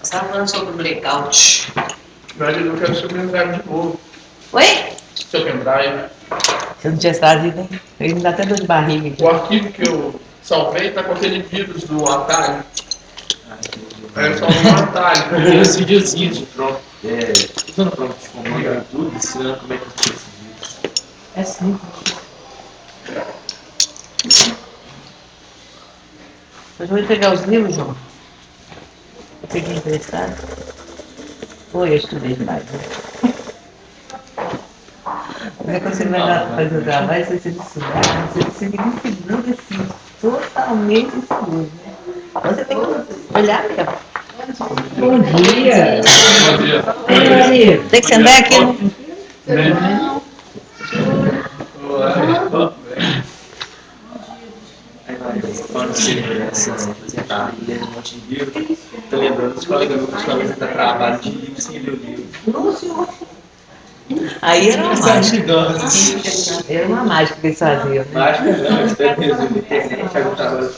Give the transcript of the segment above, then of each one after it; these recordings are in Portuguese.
Você estava falando sobre o blackout. Mas eu quero seu pendrive de novo. Oi? Seu pendrive. Se eu não tivesse trazido, hein? Ele me dá até dor de barriga. O arquivo que eu salvei tá com aquele vírus do atalho. Aí eu salvei um atalho. Eu esse videozinho de prova. Usando prova de comando e tudo, ensinando como é que eu faço esse vídeo. É simples. Mas eu vou pegar os livros, João. Eu peguei emprestado. Oi, eu estudei demais. Né? Mas quando você vai lá fazer o trabalho, você precisa estudar, você tem que seguir assim, totalmente seguro, né? Você tem que olhar mesmo. Bom dia! Bom dia. Tem que sentar aqui. Quando você tá lendo um monte de livro, tô lembrando dos colegas meus que apresentam trabalho de livro sem ler o livro. Aí era uma mágica. Gigantes. Era uma mágica que eles faziam, né? Mágica não, eu espero que resolva a internet, faz um trabalho.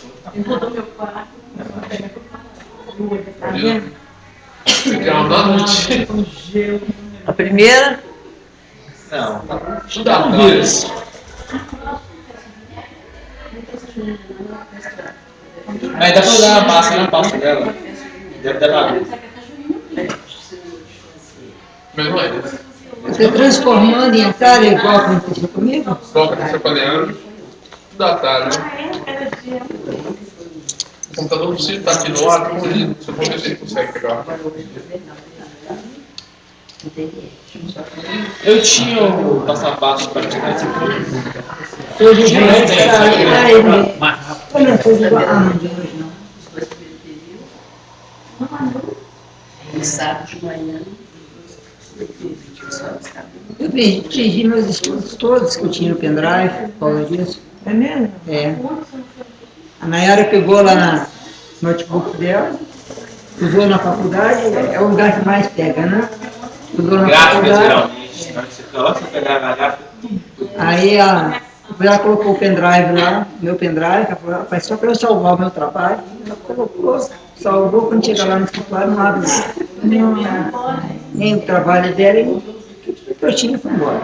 Você quer uma noite? A primeira, Não, Estudar, tá? mas dá pra usar a pasta, não a pasta dela. Deve dar pra ver. Mas não é isso. Você transformando em atalho igual aconteceu comigo? Coloca na seu caderno. Tudo atalho, né? O computador precisa estar aqui do lado, como ele, se eu for ver se ele consegue pegar. Eu tinha o passo-a-passo para tirar esse produto. Hoje eu vou esperar ele. Eu não fui igual a de hoje, não. Sábado de manhã. Eu perdi meus estudos todos que eu tinha no pendrive, por causa disso. é mesmo? É. A Nayara pegou lá no notebook dela, usou na faculdade, é o lugar que mais pega, né? Usou na Gráfica, faculdade. geralmente. Na hora que você coloca, você pegava a gráfica. Aí ela colocou o pendrive lá, meu pendrive, ela falou, rapaz, só para eu salvar o meu trabalho. Ela colocou, salvou, quando chega lá no escritório, não abre nada. Nem o trabalho dela, e tudo que eu tinha foi embora.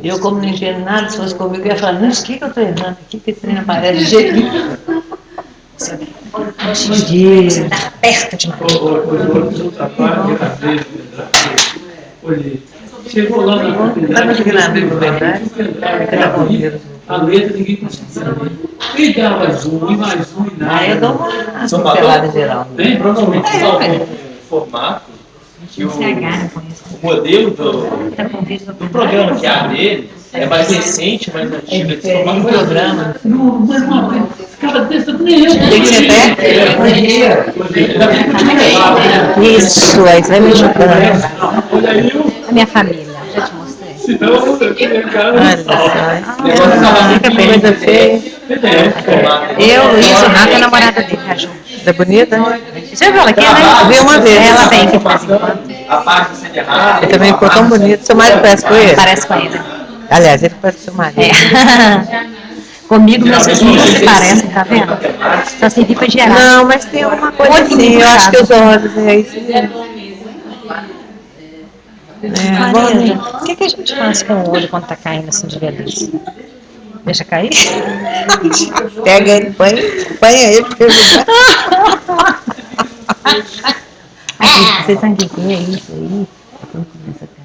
Eu, como não entendo nada, se fosse comigo, eu ia falar, não, o que eu estou errando aqui, que esse trem não aparece de jeito nenhum. Bom dia. Você está perto de Chegou lá na Sabe onde que ela abriu o verdade? a letra, ninguém conseguia saber. E dava zoom, e mais zoom, e nada. Aí eu dou uma São pincelada geral. Bem, provavelmente usar o formato que o modelo do programa que abre ele é mais recente, mais antigo. Esse formato foi Programa. Não, mas uma ficava desse nem eu. Tem que ser perto? Bom dia. Isso, aí você vai me ajudando. Olha aí, A minha família, já te mostrei. senão eu tinha cara. Olha só. Fica bem coisa feia. Eu, Luiz, o Rafa é a namorada dele, a Ju. É bonita, né? Você viu ela aqui, né? Vi uma vez. Ela vem aqui de vez em quando. a parte de ser errado. Ele também ficou tão bonito. Seu marido parece com ele? Parece com ele. Aliás, ele parece com seu marido. É. Comigo, meus filhos se parecem. tá vendo? Só servir pra gerar. Não, mas tem uma coisa assim, eu acho que os olhos é isso. Maria, o que a gente faz com o olho quando tá caindo assim de velhice? Deixa cair? Pega ele, põe ele. Vocês sabem o que é isso aí? Quando começa a cair.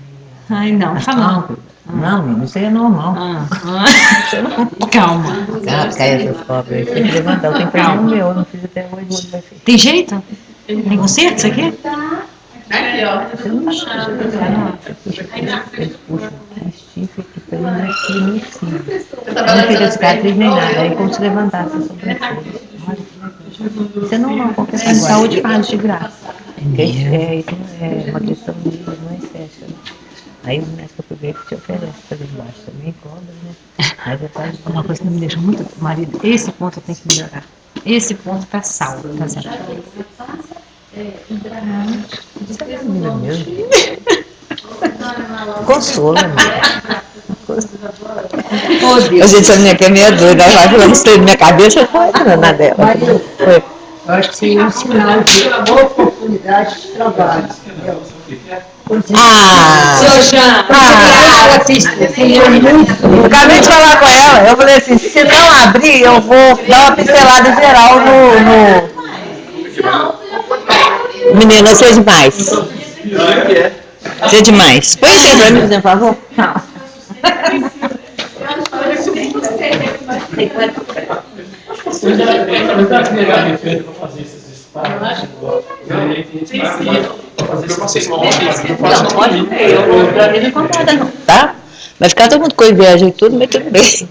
Ai, não, fala. Não, menino, isso aí é normal. Calma. Cai essas cobras aí. Tem que levantar, eu tenho que fazer o meu, eu não fiz até hoje, o olho vai feito. Tem jeito? Tem conserto isso aqui? Aqui, ó. Eles puxam estifa e prende aqui no cima. Não fica cicatriz nem nada, aí como se levantasse a sobrancelha. Olha que legal. Isso é normal, qualquer coisa de saúde faz de graça. Isso é uma questão de não fecha. Aí o médico que te oferece fazer embaixo também, cobra, né? Mas é quase Uma coisa que me deixa muito, marido, esse ponto eu tenho que melhorar. Esse ponto tá salvo, tá certo? isso é menina mesmo. Consola, né? A gente, a minha que é meia doida, ela vai falando isso na minha cabeça, foi na dela. Foi. Eu acho que seria um sinal de boa oportunidade de trabalho. Entendeu? Acabei de falar com ela, eu falei assim, se não abrir, eu vou dar uma pincelada geral no... Menina, você é demais. Você é demais. Põe isso aí pra mim, por favor. Eu passei mal, eu faço Não concorda não, tá? Vai ficar todo mundo com inveja e tudo, mas tudo bem.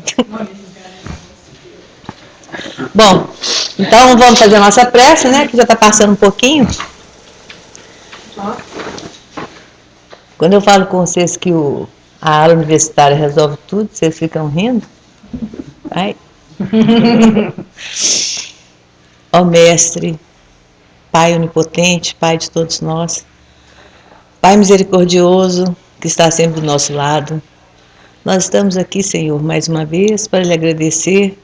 Bom, então vamos fazer a nossa prece, né? Que já está passando um pouquinho. Quando eu falo com vocês que a aula universitária resolve tudo, vocês ficam rindo. Ai. Ó Mestre, Pai onipotente, Pai de todos nós, Pai misericordioso, que está sempre do nosso lado, nós estamos aqui, Senhor, mais uma vez, para lhe agradecer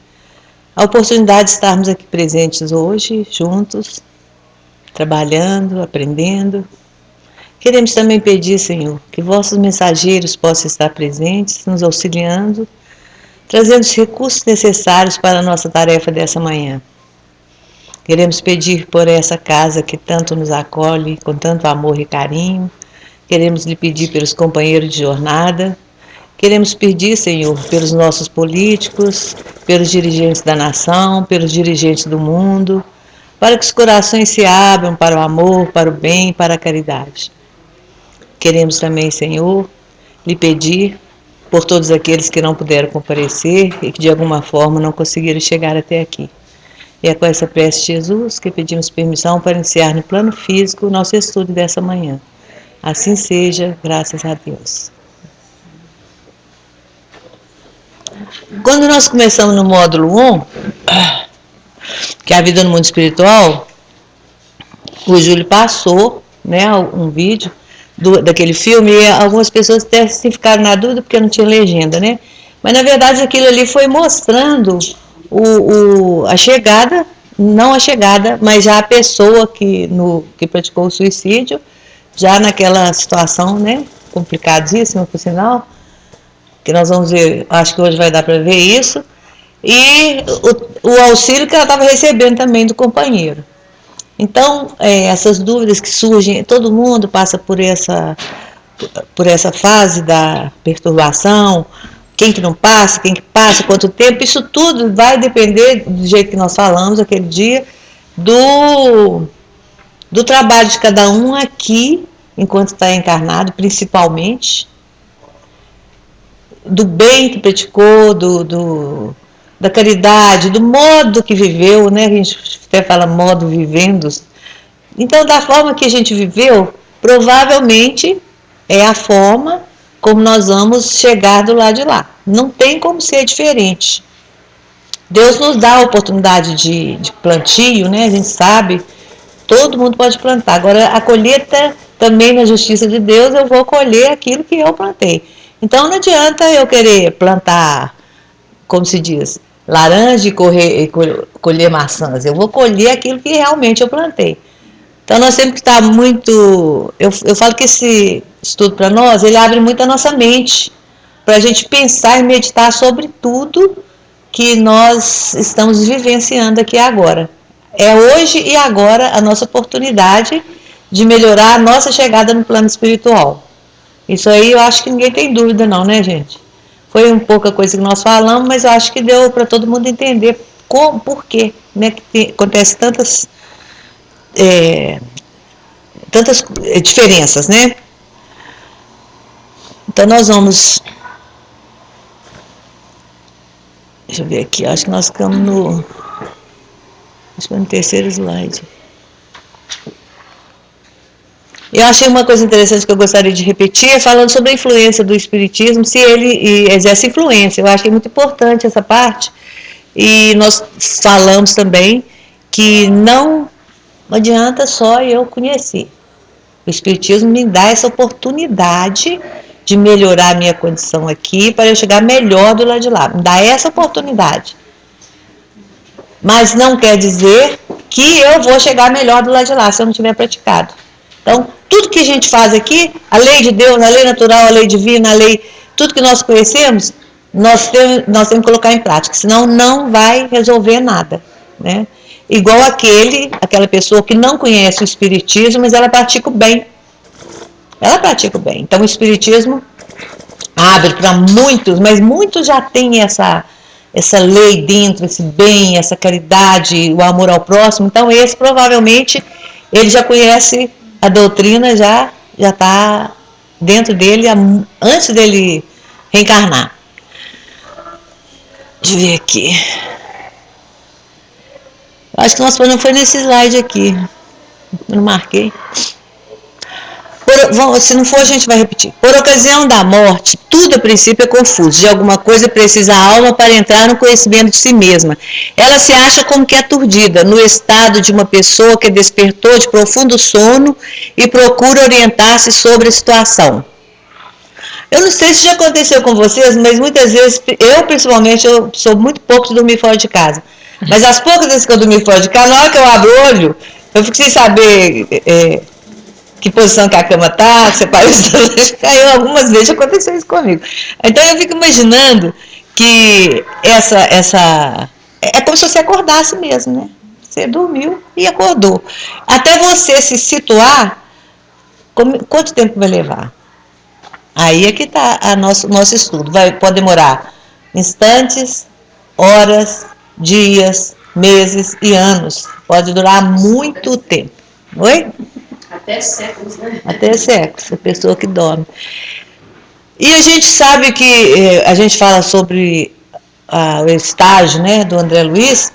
a oportunidade de estarmos aqui presentes hoje, juntos, trabalhando, aprendendo. Queremos também pedir, Senhor, que vossos mensageiros possam estar presentes, nos auxiliando, trazendo os recursos necessários para a nossa tarefa dessa manhã. Queremos pedir por essa casa que tanto nos acolhe, com tanto amor e carinho. Queremos lhe pedir pelos companheiros de jornada. Queremos pedir, Senhor, pelos nossos políticos, pelos dirigentes da nação, pelos dirigentes do mundo, para que os corações se abram para o amor, para o bem, para a caridade. Queremos também, Senhor, lhe pedir por todos aqueles que não puderam comparecer e que de alguma forma não conseguiram chegar até aqui. E é com essa prece de Jesus que pedimos permissão para iniciar no plano físico o nosso estudo dessa manhã. Assim seja, graças a Deus. Quando nós começamos no módulo 1, que é a vida no mundo espiritual, o Júlio passou, né, um vídeo daquele filme, e algumas pessoas até se ficaram na dúvida porque não tinha legenda, né? Mas na verdade aquilo ali foi mostrando a chegada, não a chegada, mas já a pessoa que praticou o suicídio, já naquela situação, né, complicadíssima, por sinal, que nós vamos ver, acho que hoje vai dar para ver isso, e o auxílio que ela estava recebendo também do companheiro. Então, essas dúvidas que surgem, todo mundo passa por essa fase da perturbação, quem que não passa, quem que passa, quanto tempo, isso tudo vai depender, do jeito que nós falamos aquele dia, do trabalho de cada um aqui, enquanto está encarnado, principalmente, do bem que praticou, da caridade, do modo que viveu, né? A gente até fala modo vivendo. Então, da forma que a gente viveu, provavelmente é a forma como nós vamos chegar do lado de lá. Não tem como ser diferente. Deus nos dá a oportunidade de plantio, né? A gente sabe, todo mundo pode plantar. Agora, a colheita também na justiça de Deus, eu vou colher aquilo que eu plantei. Então, não adianta eu querer plantar, como se diz, laranja e colher maçãs. Eu vou colher aquilo que realmente eu plantei. Então nós temos que estar muito... Eu falo que esse estudo para nós, ele abre muito a nossa mente, para a gente pensar e meditar sobre tudo que nós estamos vivenciando aqui agora. É hoje e agora a nossa oportunidade de melhorar a nossa chegada no plano espiritual. Isso aí eu acho que ninguém tem dúvida não, né, gente? Foi um pouco a coisa que nós falamos, mas eu acho que deu para todo mundo entender por quê, né, que acontece tantas diferenças, né? Então nós vamos... Deixa eu ver aqui, acho que nós ficamos no... Acho que no terceiro slide. Eu achei uma coisa interessante que eu gostaria de repetir, falando sobre a influência do Espiritismo, se ele exerce influência. Eu acho que é muito importante essa parte. E nós falamos também que não adianta só eu conhecer. O Espiritismo me dá essa oportunidade de melhorar a minha condição aqui para eu chegar melhor do lado de lá. Me dá essa oportunidade. Mas não quer dizer que eu vou chegar melhor do lado de lá se eu não tiver praticado. Então, tudo que a gente faz aqui, a lei de Deus, a lei natural, a lei divina, a lei, tudo que nós conhecemos, nós temos que colocar em prática, senão não vai resolver nada, né? Igual aquela pessoa que não conhece o Espiritismo, mas ela pratica o bem. Ela pratica o bem. Então, o Espiritismo abre para muitos, mas muitos já têm essa lei dentro, esse bem, essa caridade, o amor ao próximo. Então, esse provavelmente, ele já conhece a doutrina, já está dentro dele antes dele reencarnar. Deixa eu ver aqui. Acho que nós não foi nesse slide aqui. Eu não marquei. Se não for, a gente vai repetir. Por ocasião da morte, tudo a princípio é confuso. De alguma coisa precisa a alma para entrar no conhecimento de si mesma. Ela se acha como que aturdida, no estado de uma pessoa que despertou de profundo sono e procura orientar-se sobre a situação. Eu não sei se já aconteceu com vocês, mas muitas vezes, principalmente, eu sou muito pouco de dormir fora de casa. Mas as poucas vezes que eu dormi fora de casa, na hora que eu abro o olho, eu fico sem saber... que posição que a cama está, que você parece caiu algumas vezes, aconteceu isso comigo. Então eu fico imaginando que é como se você acordasse mesmo, né? Você dormiu e acordou. Até você se situar, quanto tempo vai levar? Aí é que está nosso estudo. Pode demorar instantes, horas, dias, meses e anos. Pode durar muito tempo. Oi? Até séculos, né? Até séculos, a pessoa que dorme. E a gente sabe que a gente fala sobre o estágio, né, do André Luiz,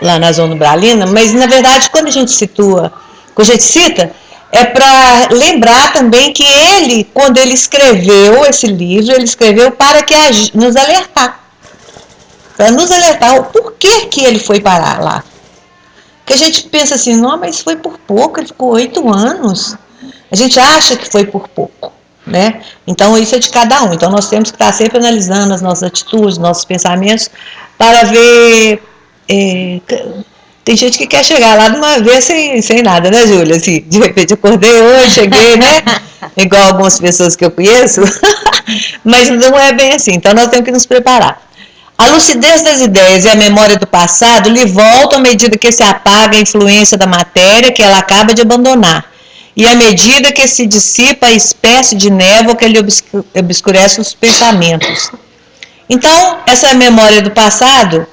lá na Zona Umbralina, mas na verdade quando a gente cita, é para lembrar também que ele, quando ele escreveu esse livro, ele escreveu para nos alertar. Para nos alertar o porquê que ele foi parar lá. Que a gente pensa assim, não, mas foi por pouco, ele ficou 8 anos. A gente acha que foi por pouco, né? Então isso é de cada um. Então nós temos que estar sempre analisando as nossas atitudes, nossos pensamentos, para ver... tem gente que quer chegar lá de uma vez sem nada, né, Júlia? Assim, de repente acordei hoje, cheguei, né? Igual algumas pessoas que eu conheço. Mas não é bem assim. Então nós temos que nos preparar. A lucidez das ideias e a memória do passado lhe voltam à medida que se apaga a influência da matéria que ela acaba de abandonar, e à medida que se dissipa a espécie de névoa que lhe obscurece os pensamentos. Então, essa memória do passado,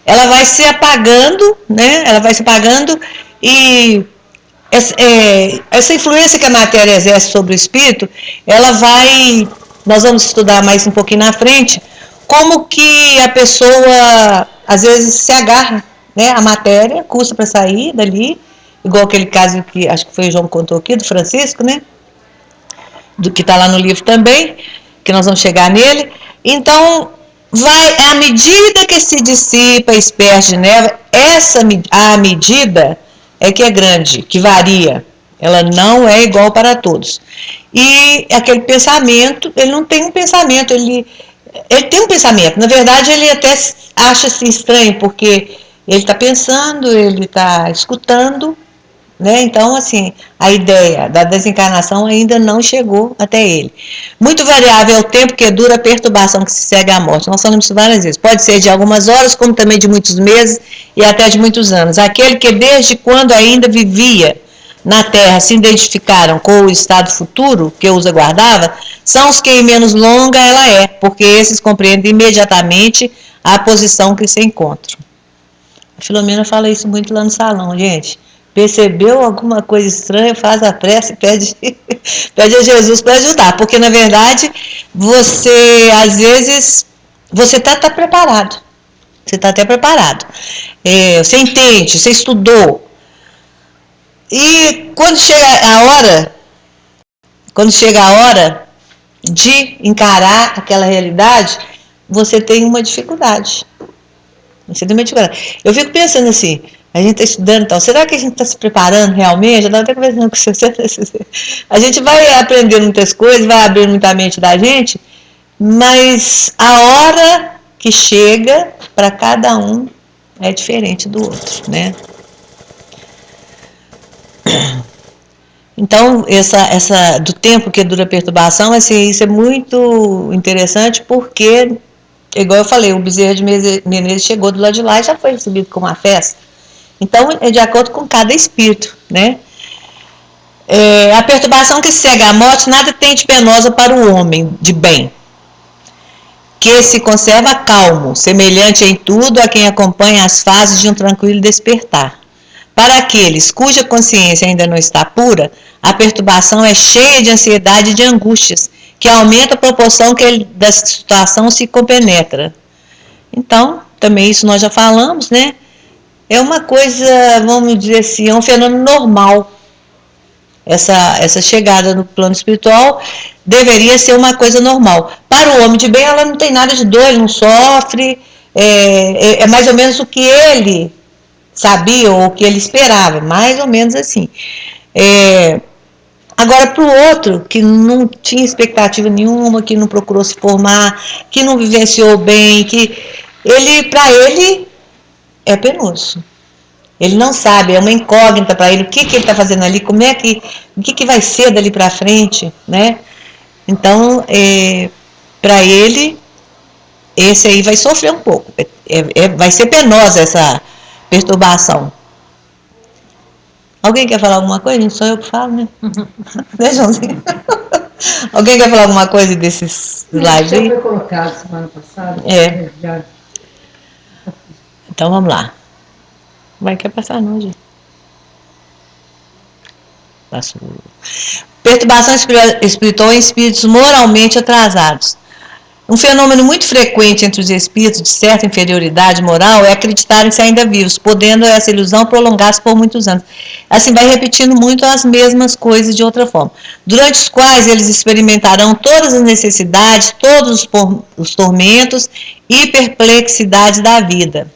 ela vai se apagando, né? Ela vai se apagando e essa influência que a matéria exerce sobre o espírito, nós vamos estudar mais um pouquinho na frente, como que a pessoa, às vezes, se agarra, né, a matéria, custa para sair dali, igual aquele caso que acho que foi o João que contou aqui, do Francisco, né, do que está lá no livro também, que nós vamos chegar nele. Então, à medida que se dissipa a espécie de névoa, a medida é que é grande, que varia, ela não é igual para todos. E aquele pensamento, ele não tem um pensamento, Ele tem um pensamento. Na verdade, ele até acha-se estranho, porque ele está pensando, ele está escutando, né? Então, assim, a ideia da desencarnação ainda não chegou até ele. Muito variável é o tempo que dura a perturbação que se segue à morte. Nós falamos isso várias vezes. Pode ser de algumas horas, como também de muitos meses e até de muitos anos. Aquele que desde quando ainda vivia na Terra se identificaram com o estado futuro que os aguardava, são os que em menos longa ela é, porque esses compreendem imediatamente a posição que se encontram. A Filomena fala isso muito lá no salão, gente. Percebeu alguma coisa estranha, faz a prece e pede a Jesus para ajudar, porque na verdade você, às vezes, você está preparado, você está até preparado, você entende, você estudou, e quando chega a hora de encarar aquela realidade, você tem uma dificuldade. Eu fico pensando assim, a gente está estudando e tal, será que a gente está se preparando realmente? Eu estava até conversando com você. A gente vai aprendendo muitas coisas, vai abrindo muita mente da gente, mas a hora que chega para cada um é diferente do outro, né? Então, essa do tempo que dura a perturbação, assim, isso é muito interessante, porque, igual eu falei, o Bezerra de Menezes chegou do lado de lá e já foi recebido com uma festa. Então, é de acordo com cada espírito, né? A perturbação que segue à morte nada tem de penosa para o homem de bem, que se conserva calmo, semelhante em tudo a quem acompanha as fases de um tranquilo despertar. Para aqueles cuja consciência ainda não está pura, a perturbação é cheia de ansiedade e de angústias, que aumenta a proporção que da situação se compenetra. Então, também isso nós já falamos, né? É uma coisa, vamos dizer assim, é um fenômeno normal. Essa chegada no plano espiritual deveria ser uma coisa normal. Para o homem de bem, ela não tem nada de dor, ele não sofre, é mais ou menos o que ele sabia ou o que ele esperava, mais ou menos assim. Agora, para o outro, que não tinha expectativa nenhuma, que não procurou se formar, que não vivenciou bem, para ele é penoso. Ele não sabe, é uma incógnita para ele, o que ele está fazendo ali, o que vai ser dali para frente, né? Então, para ele, esse aí vai sofrer um pouco, vai ser penosa essa perturbação. Alguém quer falar alguma coisa? Não sou eu que falo, né? Né, Joãozinho? Alguém quer falar alguma coisa desses lives aí? Já foi colocado semana passada. Já. Então vamos lá. Vai quer passar não, gente. Passou. Perturbação espiritual em espíritos moralmente atrasados. Um fenômeno muito frequente entre os espíritos de certa inferioridade moral é acreditarem-se ainda vivos, podendo essa ilusão prolongar-se por muitos anos. Assim, vai repetindo muito as mesmas coisas de outra forma, durante os quais eles experimentarão todas as necessidades, todos os tormentos e perplexidades da vida.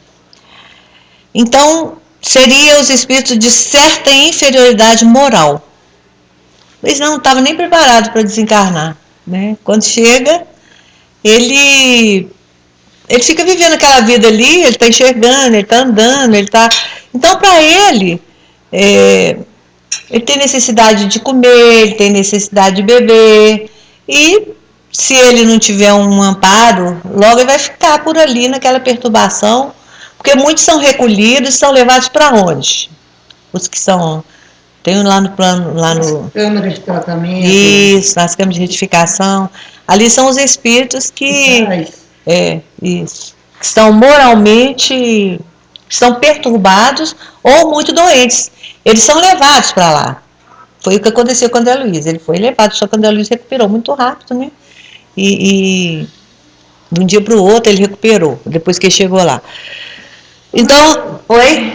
Então, seriam os espíritos de certa inferioridade moral. Eles não estavam nem preparados para desencarnar, né? Quando chega, ele fica vivendo aquela vida ali, ele está enxergando, ele está andando, ele está... Então, para ele tem necessidade de comer, ele tem necessidade de beber, e se ele não tiver um amparo, logo ele vai ficar por ali naquela perturbação, porque muitos são recolhidos e são levados para onde? Os que são... Tem lá no plano... As câmaras de tratamento. Isso, as câmaras de retificação. Ali são os espíritos que... Isso. Que estão moralmente... Estão perturbados ou muito doentes. Eles são levados para lá. Foi o que aconteceu com o André Luiz. Ele foi levado, só que o André Luiz recuperou muito rápido, né? E de um dia para o outro ele recuperou, depois que ele chegou lá. Então, oi?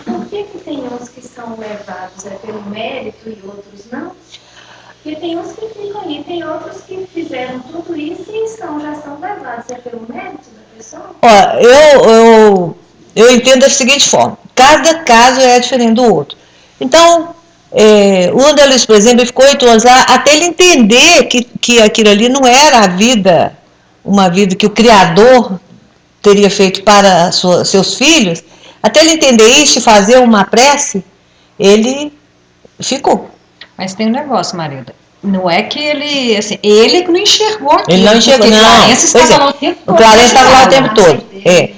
Por que tem uns que são levados pelo mérito e outros não? Porque tem uns que ficam ali, tem outros que fizeram tudo isso e já são levados pelo mérito da pessoa? Ó, eu entendo da seguinte forma, cada caso é diferente do outro. Então, o André Luiz, por exemplo, ele ficou 8 anos lá até ele entender que aquilo ali não era a vida uma vida que o Criador teria feito para seus filhos, até ele entender isso e fazer uma prece, ele ficou. Mas tem um negócio, Marida. Não é que ele, assim, ele não enxergou aquilo. Ele não enxergou, não. Clarence estava lá o tempo todo. O Clarence estava lá o tempo todo. É.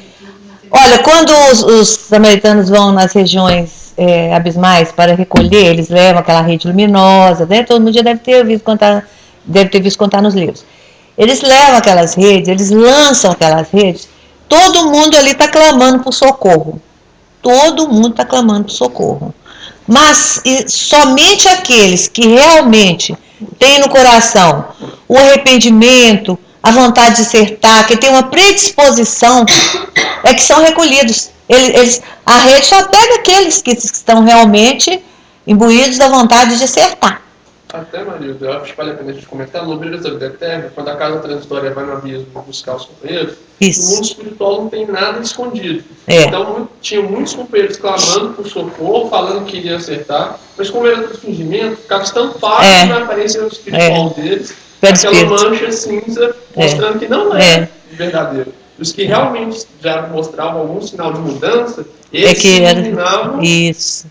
Olha, quando os samaritanos vão nas regiões abismais para recolher, eles levam aquela rede luminosa, né? Todo mundo já deve ter visto contar nos livros. Eles levam aquelas redes, eles lançam aquelas redes, todo mundo ali está clamando por socorro. Todo mundo está clamando por socorro. Mas somente aqueles que realmente têm no coração o arrependimento, a vontade de acertar, que tem uma predisposição, é que são recolhidos. A rede só pega aqueles que estão realmente imbuídos da vontade de acertar. Até, Marilda, eu acho que vale a pena a gente comentar, no Brilhos da Vida Eterna, quando a casa transitória vai no abismo buscar os companheiros, isso. No mundo espiritual não tem nada escondido. É. Então, tinham muitos companheiros clamando por socorro, falando que iriam acertar, mas como era tudo fingimento, ficava estampado na aparência espiritual deles, aquela mancha cinza, mostrando que não é verdadeiro. Os que realmente já mostravam algum sinal de mudança, eles se iluminavam. Isso.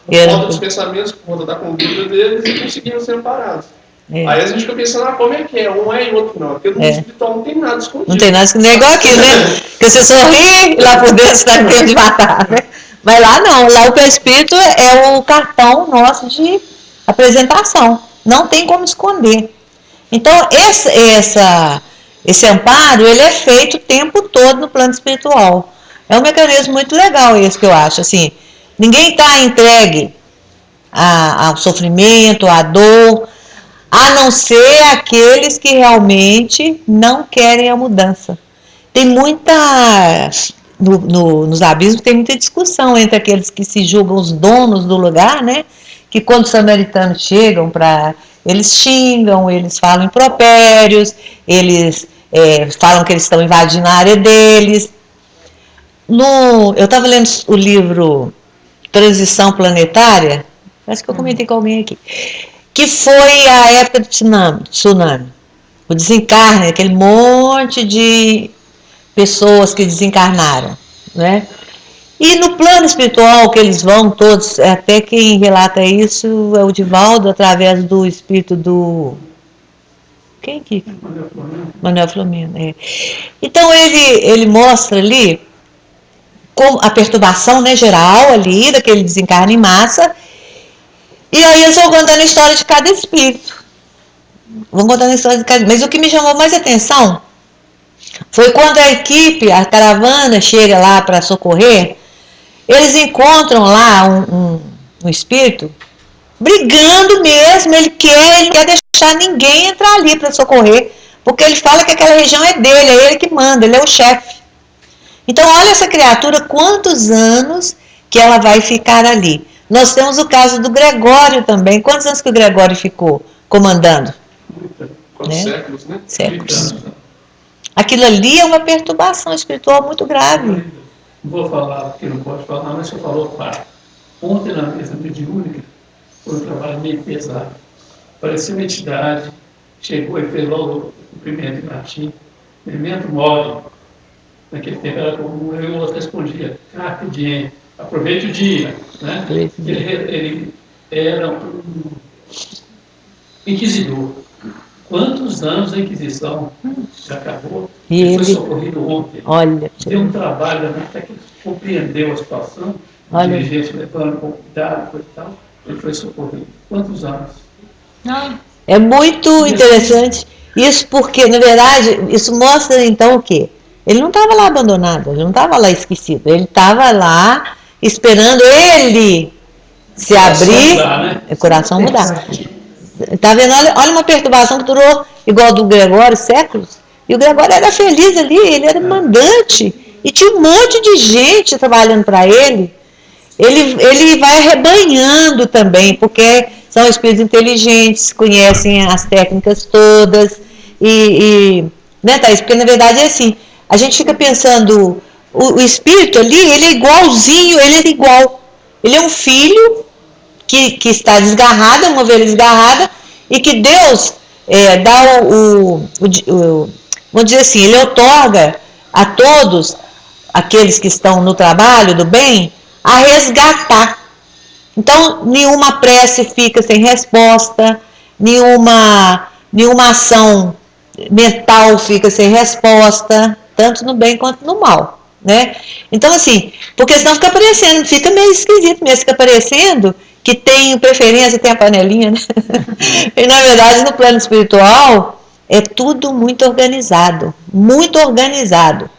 Por conta dos pensamentos, por conta da conduta deles, e conseguiram ser amparados. Aí a gente fica pensando, como é que é? Um é e outro não. Porque no mundo espiritual não tem nada escondido. Não tem nada escondido, é igual aqui, né? Que você sorri, lá por dentro está tendo de matar, né? Mas lá não, lá o perispírito é o cartão nosso de apresentação. Não tem como esconder. Então, esse amparo, ele é feito o tempo todo no plano espiritual. É um mecanismo muito legal esse que eu acho, assim. Ninguém está entregue ao sofrimento, à dor, a não ser aqueles que realmente não querem a mudança. Tem muita... nos abismos tem muita discussão entre aqueles que se julgam os donos do lugar, né? Que quando os samaritanos chegam eles xingam, eles falam impropérios, eles falam que eles estão invadindo a área deles. Eu estava lendo o livro Transição Planetária, acho que eu comentei com alguém aqui, que foi a época do tsunami, o desencarne, aquele monte de pessoas que desencarnaram, né? E no plano espiritual que eles vão todos, até quem relata isso é o Divaldo, através do espírito do... Quem que? Manuel Flamengo. Então ele mostra ali com a perturbação, né, geral ali, daquele desencarne em massa, e aí eles vão contando a história de cada espírito. Mas o que me chamou mais atenção foi quando a equipe, a caravana, chega lá para socorrer, eles encontram lá um espírito brigando mesmo, ele quer deixar ninguém entrar ali para socorrer, porque ele fala que aquela região é dele, é ele que manda, ele é o chefe. Então, olha essa criatura, quantos anos que ela vai ficar ali. Nós temos o caso do Gregório também. Quantos anos que o Gregório ficou comandando? Quantos séculos, né? Séculos. Aquilo ali é uma perturbação espiritual muito grave. Não vou falar, porque não pode falar, mas você falou, pai. Ontem na mesa mediúnica, foi um trabalho meio pesado. Parecia uma entidade, chegou e fez logo o cumprimento em latim, memento mori. Naquele tempo era como eu e o outro respondia, carpe diem, aproveite o dia, né? Ele era um inquisidor. Quantos anos a Inquisição já acabou? Ele foi socorrido ontem. Olha, deu um trabalho até que ele compreendeu a situação, o dirigente levando com cuidado e tal, ele foi socorrido. Quantos anos? Não. É muito interessante isso, porque, na verdade, isso mostra então o quê? Ele não estava lá abandonado, ele não estava lá esquecido, ele estava lá esperando ele se abrir, mudar, né? O coração mudar. Tá vendo? Olha uma perturbação que durou igual do Gregório, séculos. E o Gregório era feliz ali, ele era mandante. E tinha um monte de gente trabalhando para ele. Ele vai arrebanhando também, porque são espíritos inteligentes, conhecem as técnicas todas. Né, Thaís? Porque na verdade é assim, a gente fica pensando, o espírito ali, ele é igualzinho, ele é igual. Ele é um filho que está desgarrado, uma ovelha desgarrada, e que Deus dá vamos dizer assim, ele outorga a todos aqueles que estão no trabalho do bem a resgatar. Então, nenhuma prece fica sem resposta, nenhuma ação mental fica sem resposta, tanto no bem quanto no mal, né? Então, assim, porque senão fica parecendo, fica meio esquisito mesmo, fica parecendo que tem preferência, tem a panelinha, né? E, na verdade, no plano espiritual, é tudo muito organizado, muito organizado.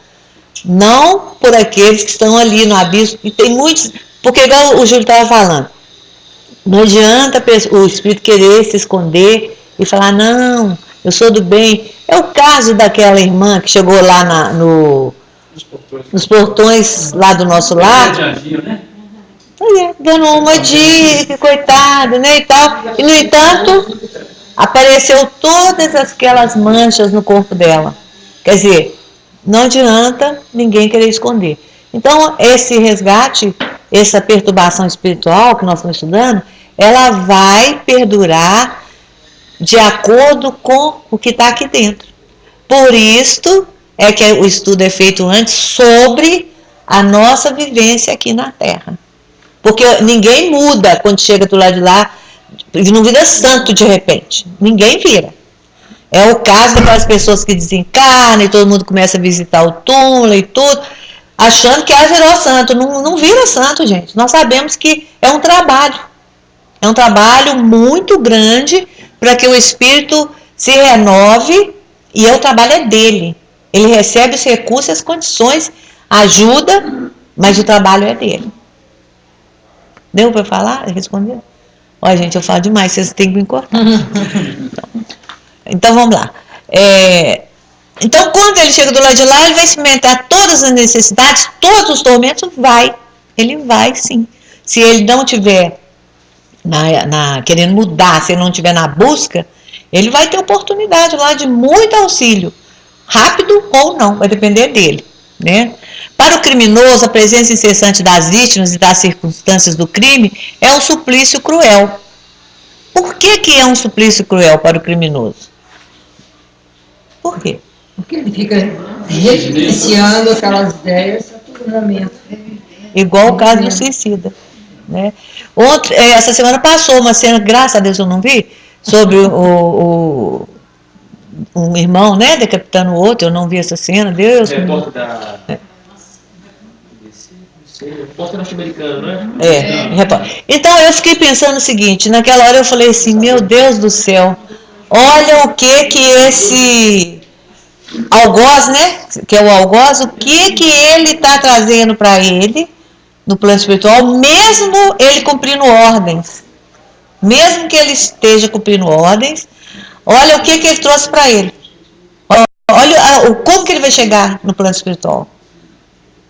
Não por aqueles que estão ali no abismo, e tem muitos, porque igual o Júlio estava falando, não adianta o espírito querer se esconder e falar, não, eu sou do bem. É o caso daquela irmã que chegou lá nos portões lá do nosso lar, dando uma dica, coitada, né, e tal. E, no entanto, apareceu todas aquelas manchas no corpo dela. Quer dizer, não adianta ninguém querer esconder. Então, esse resgate, essa perturbação espiritual que nós estamos estudando, ela vai perdurar de acordo com o que está aqui dentro. Por isso é que o estudo é feito antes sobre a nossa vivência aqui na Terra. Porque ninguém muda quando chega do lado de lá, não vira santo de repente. Ninguém vira. É o caso daquelas pessoas que desencarnam e todo mundo começa a visitar o túmulo e tudo, achando que virou santo. Não vira santo, gente. Nós sabemos que é um trabalho. É um trabalho muito grande para que o espírito se renove, e o trabalho é dele. Ele recebe os recursos, as condições, ajuda, mas o trabalho é dele. Deu para falar? Responder? Olha, gente, eu falo demais, vocês têm que me cortar. Então vamos lá. Então, quando ele chega do lado de lá, ele vai experimentar todas as necessidades, todos os tormentos, ele vai sim. Se ele não tiver querendo mudar, se ele não estiver na busca, ele vai ter oportunidade lá de muito auxílio, rápido ou não, vai depender dele, né? Para o criminoso, a presença incessante das vítimas e das circunstâncias do crime é um suplício cruel. Por que é um suplício cruel para o criminoso? Por quê? Porque ele fica referenciando aquelas ideias a todo momento. Igual o caso do suicida, né? Essa semana passou uma cena, graças a Deus eu não vi, sobre um irmão, né, decapitando o outro. Eu não vi essa cena, Deus. Repórter norte-americano, né? Então eu fiquei pensando o seguinte, naquela hora eu falei assim, meu Deus do céu, olha o que esse algoz, né, que é o algoz, o que ele está trazendo para ele no plano espiritual, mesmo ele cumprindo ordens, mesmo que ele esteja cumprindo ordens, olha o que ele trouxe para ele, olha como que ele vai chegar no plano espiritual,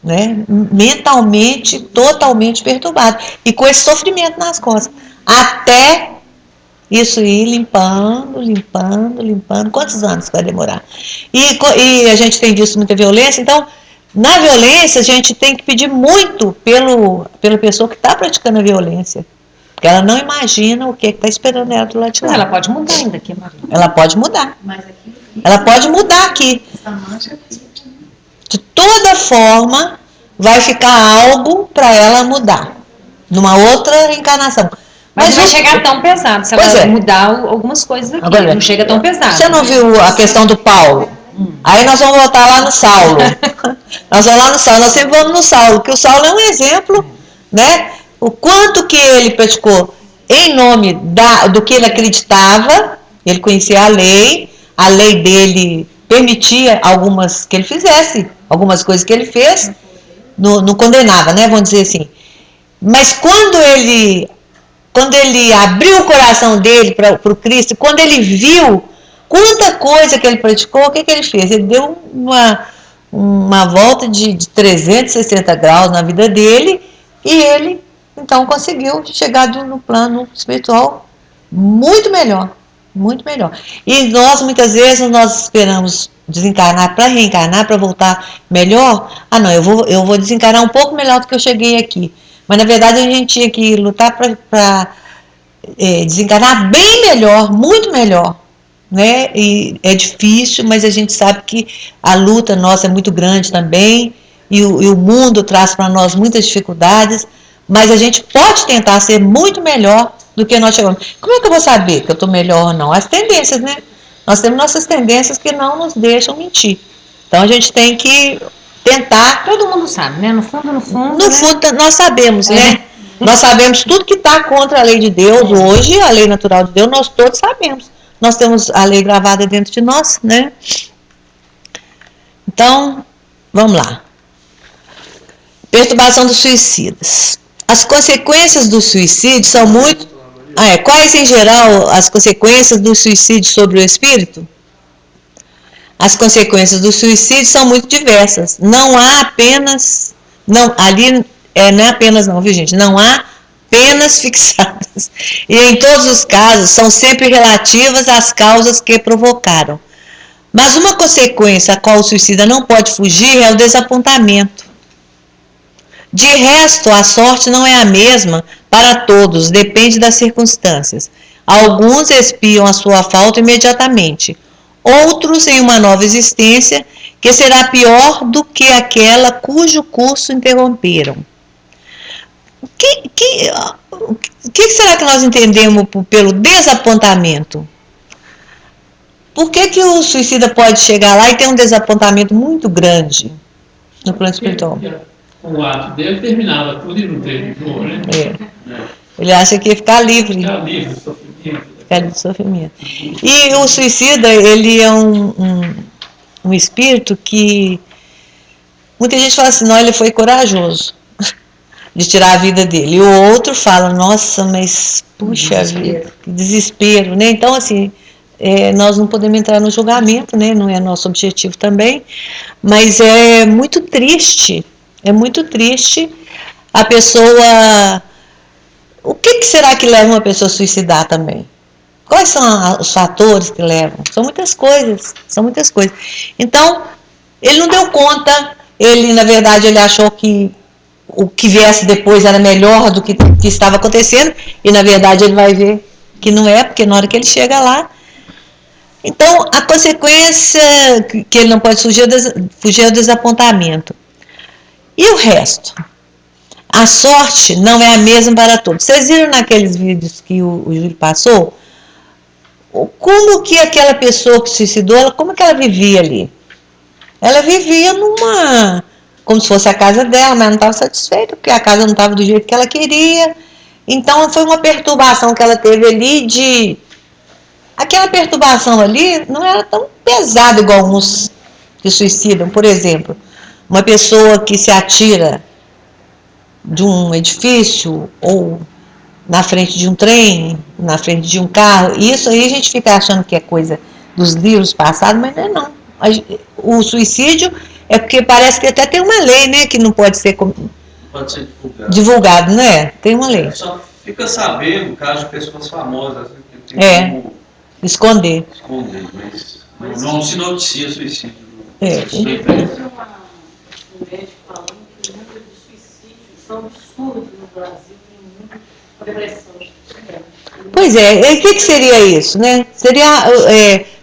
né? Mentalmente, totalmente perturbado, e com esse sofrimento nas costas, até isso ir limpando. Quantos anos vai demorar? E a gente tem visto muita violência. Então, na violência, a gente tem que pedir muito pela pessoa que está praticando a violência, porque ela não imagina o que está esperando ela do lado de lá. Mas ela pode mudar ainda aqui, Maria. Ela pode mudar. Ela pode mudar aqui. De toda forma, vai ficar algo para ela mudar, numa outra encarnação. Mas não vai chegar tão pesado, se ela mudar algumas coisas aqui. Agora, não chega tão pesado. Você não viu a questão do Paulo? Aí nós vamos voltar lá no Saulo. Nós vamos lá no Saulo, nós sempre vamos no Saulo, porque o Saulo é um exemplo, né? O quanto que ele praticou em nome do que ele acreditava, ele conhecia a lei dele permitia algumas que ele fizesse, algumas coisas que ele fez, não condenava, né? Vamos dizer assim. Mas quando ele abriu o coração dele para o Cristo, quando ele viu quanta coisa que ele praticou, o que ele fez? Ele deu uma volta de 360 graus na vida dele, e ele então conseguiu chegar no plano espiritual muito melhor, muito melhor. E nós, muitas vezes, nós esperamos desencarnar para reencarnar, para voltar melhor. Ah, não, eu vou desencarnar um pouco melhor do que eu cheguei aqui. Mas, na verdade, a gente tinha que lutar para desencarnar bem melhor, muito melhor. né? E é difícil, mas a gente sabe que a luta nossa é muito grande também, e o mundo traz para nós muitas dificuldades, mas a gente pode tentar ser muito melhor do que nós chegamos. Como é que eu vou saber que eu estou melhor ou não? As tendências, né? Nós temos nossas tendências que não nos deixam mentir. Então a gente tem que tentar. Todo mundo sabe, né? No fundo, No né? fundo, nós sabemos, né? Nós sabemos tudo que está contra a lei de Deus hoje, a lei natural de Deus, nós todos sabemos. Nós temos a lei gravada dentro de nós, né? Então, vamos lá. Perturbação dos suicidas. As consequências do suicídio são muito... quais, em geral, as consequências do suicídio sobre o espírito? As consequências do suicídio são muito diversas. Não há apenas... Não é apenas não, viu, gente? Não há penas fixadas. E em todos os casos são sempre relativas às causas que provocaram. Mas uma consequência a qual o suicida não pode fugir é o desapontamento. De resto, a sorte não é a mesma para todos, depende das circunstâncias. Alguns expiam a sua falta imediatamente, outros em uma nova existência que será pior do que aquela cujo curso interromperam. O que será que nós entendemos pelo desapontamento? Por que o suicida pode chegar lá e ter um desapontamento muito grande no plano espiritual? O ato dele terminava tudo e não terminou, né? Ele acha que ia ficar livre. Ficar livre do sofrimento. Ficar livre do sofrimento. E o suicida, ele é um espírito que... Muita gente fala assim, não, ele foi corajoso de tirar a vida dele. E o outro fala, nossa, mas puxa vida, que desespero, né? Então, assim, nós não podemos entrar no julgamento, né? Não é nosso objetivo também. Mas é muito triste. É muito triste a pessoa... O que será que leva uma pessoa a suicidar também? Quais são os fatores que levam? São muitas coisas, Então, ele não deu conta, na verdade, ele achou que o que viesse depois era melhor do que estava acontecendo, e na verdade ele vai ver que não é, porque na hora que ele chega lá... Então, a consequência que ele não pode fugir é o desapontamento. E o resto? A sorte não é a mesma para todos. Vocês viram naqueles vídeos que o Júlio passou? Como que aquela pessoa que se suicidou, como que ela vivia ali? Ela vivia como se fosse a casa dela, mas não estava satisfeita, porque a casa não estava do jeito que ela queria. Então, foi uma perturbação que ela teve ali Aquela perturbação ali não era tão pesada igual uns que suicidam, por exemplo. Uma pessoa que se atira de um edifício ou na frente de um trem, na frente de um carro, isso aí a gente fica achando que é coisa dos livros passados, mas não é não. O suicídio é porque parece que até tem uma lei, né, que não pode ser divulgado, não é? Tem uma lei. Só fica sabendo, caso de pessoas famosas, que tem como esconder, mas não se noticia suicídio. Um médico falando que o número de suicídios são absurdos no Brasil, tem muita depressão. Pois o que seria isso, né? Seria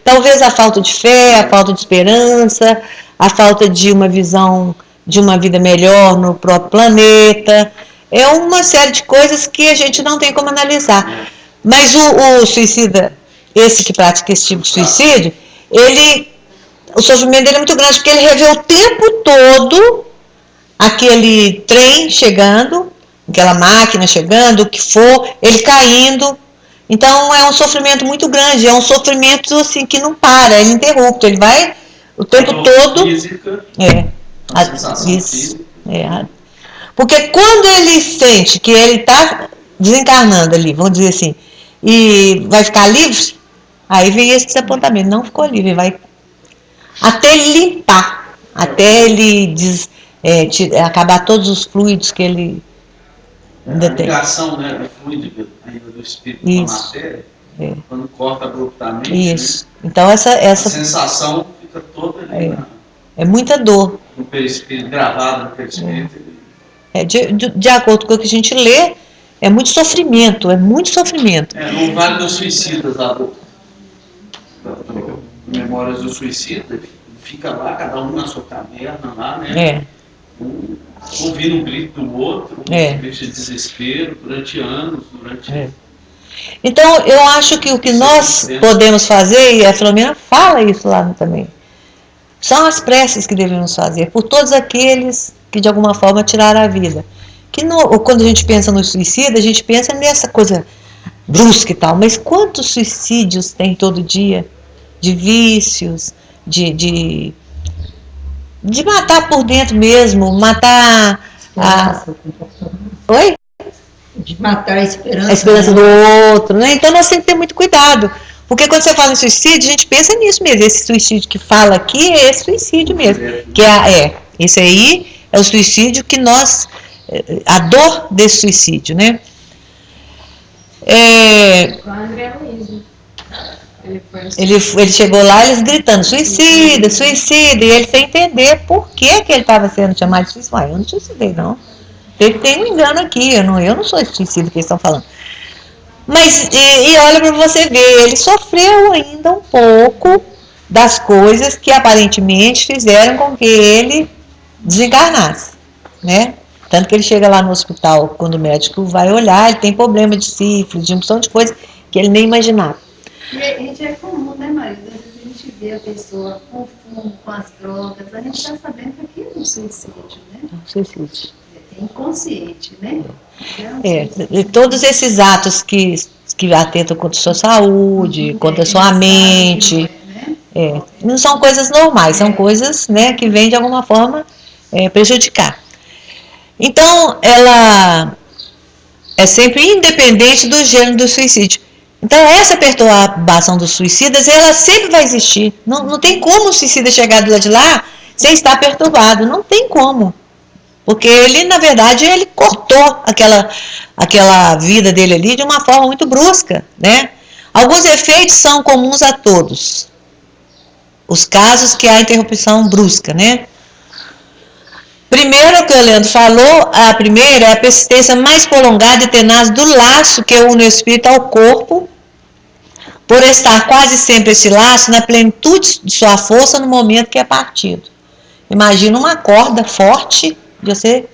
talvez a falta de fé, a falta de esperança, a falta de uma visão de uma vida melhor no próprio planeta. É uma série de coisas que a gente não tem como analisar. Mas o suicida, esse que pratica esse tipo de suicídio, o sofrimento dele é muito grande, porque ele revê o tempo todo aquele trem chegando, aquela máquina chegando, o que for, ele caindo. Então é um sofrimento muito grande, é um sofrimento assim que não para, é ininterrupto, ele vai o tempo todo. Física, isso. Porque quando ele sente que ele está desencarnando ali, vamos dizer assim, e vai ficar livre, aí vem esse desapontamento, não ficou livre, vai até ele limpar, até ele acabar todos os fluidos que ele ainda tem. A ligação, né, do fluido ainda do espírito com a matéria, quando corta abruptamente. Isso. Né? Então essa a sensação fica toda ali. É muita dor. No perispírito, gravado no perispírito. De acordo com o que a gente lê, é muito sofrimento, no Vale dos Suicidas, Memórias do Suicida, fica lá, cada um na sua caverna lá, né? Ouvindo o grito do outro, esse desespero durante anos, Então, eu acho que o que nós podemos fazer, e a Filomena fala isso lá também, são as preces que devemos fazer por todos aqueles que de alguma forma tiraram a vida. Quando a gente pensa no suicídio, a gente pensa nessa coisa brusca e tal, mas quantos suicídios tem todo dia? De vícios, de matar por dentro mesmo, matar Oi? De matar a esperança. A esperança do outro, né? Então nós temos que ter muito cuidado. Porque quando você fala em suicídio, a gente pensa nisso mesmo. Esse suicídio que fala aqui é esse suicídio mesmo. Que esse aí é o suicídio que nós... A dor desse suicídio, né? O André Luiz. Ele chegou lá, eles gritando, suicida, suicida, e ele sem entender por que ele estava sendo chamado de suicida. Eu não suicidei, não. Tem um engano aqui, eu não sou esse suicida que eles estão falando. Mas, e olha para você ver, ele sofreu ainda um pouco das coisas que aparentemente fizeram com que ele desencarnasse, né? Tanto que ele chega lá no hospital, quando o médico vai olhar, ele tem problema de sífilis, de uma opção de coisas que ele nem imaginava. E é comum, né, Maria? Às vezes a gente vê a pessoa com fumo, com as drogas, a gente está sabendo que aquilo é um suicídio, né? Suicídio. É inconsciente, né? E todos esses atos que atentam contra a sua saúde, contra a sua mente, não são coisas normais, são coisas, né, que vêm de alguma forma prejudicar. Então, ela é sempre independente do gênero do suicídio. Então, essa perturbação dos suicidas, ela sempre vai existir. Não tem como o suicida chegar do lado de lá sem estar perturbado. Não tem como. Porque ele, na verdade, ele cortou aquela vida dele ali de uma forma muito brusca, né? Alguns efeitos são comuns a todos. Os casos que há interrupção brusca, né? Primeiro, o que o Leandro falou, a primeira é a persistência mais prolongada e tenaz do laço que une o espírito ao corpo, por estar quase sempre esse laço na plenitude de sua força no momento que é partido. Imagina uma corda forte de você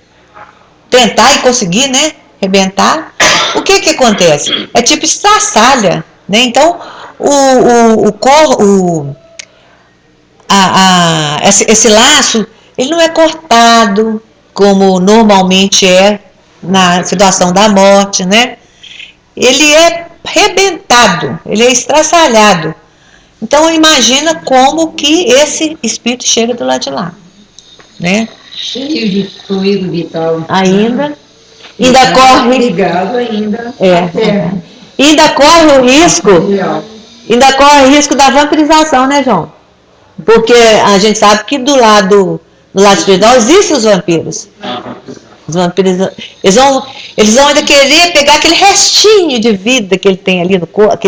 tentar e conseguir, né, arrebentar. O que acontece? É tipo estraçalha, né? Então, esse laço, ele não é cortado como normalmente é na situação da morte, né? Ele é rebentado, ele é estraçalhado. Então, imagina como que esse espírito chega do lado de lá, né? Cheio de fluido vital. Ainda corre... Ligado ainda. Ainda corre o risco da vampirização, né, João? Porque a gente sabe que do lado espiritual existem os vampiros. Os vampiros, eles vão ainda querer pegar aquele restinho de vida que ele tem ali no corpo.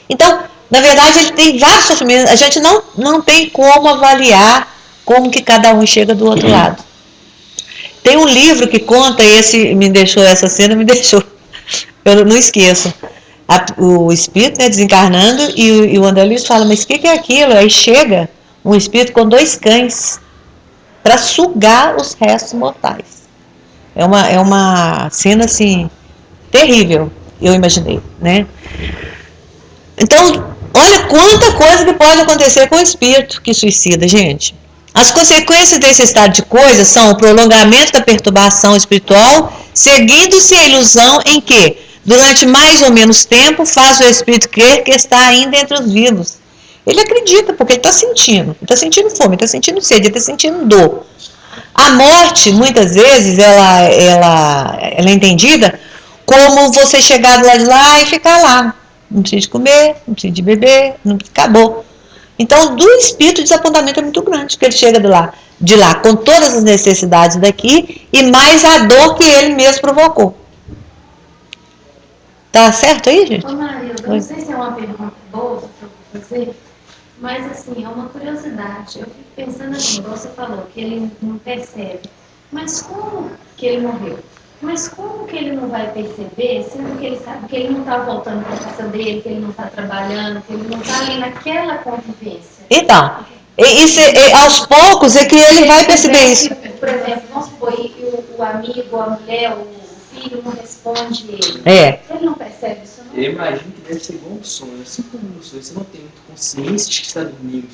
Então, na verdade, ele tem vários sofrimentos. A gente não tem como avaliar como que cada um chega do outro lado. Tem um livro que conta, essa cena me deixou, eu não esqueço. O espírito, né, desencarnando, e o André Luiz fala, mas o que é aquilo? Aí chega um espírito com 2 cães para sugar os restos mortais. É uma cena, assim, terrível, eu imaginei, né? Então, olha quanta coisa que pode acontecer com o espírito que suicida, gente. As consequências desse estado de coisas são o prolongamento da perturbação espiritual, seguindo-se a ilusão em que, durante mais ou menos tempo, faz o espírito crer que está ainda entre os vivos. Ele acredita, porque ele está sentindo fome, ele está sentindo sede, ele está sentindo dor. A morte, muitas vezes, ela é entendida como você chegar do lado de lá e ficar lá. Não precisa de comer, não precisa de beber, acabou. Então, do espírito, o desapontamento é muito grande, porque ele chega de lá com todas as necessidades daqui e mais a dor que ele mesmo provocou. Tá certo aí, gente? Ô Maria, eu não sei se é uma pergunta boa para fazer, mas assim, é uma curiosidade. Eu fico pensando assim, você falou que ele não percebe, mas como que ele morreu? Mas como que ele não vai perceber, sendo que ele sabe que ele não está voltando para a casa dele, que ele não está trabalhando, que ele não está ali naquela convivência? Então, aos poucos é que ele vai perceber isso. Por exemplo, vamos supor, o amigo, a mulher, o filho não responde ele. Ele não percebe isso, não? Eu imagino que deve ser igual um sonho. Assim como no sonho, você não tem muita consciência de que está dormindo.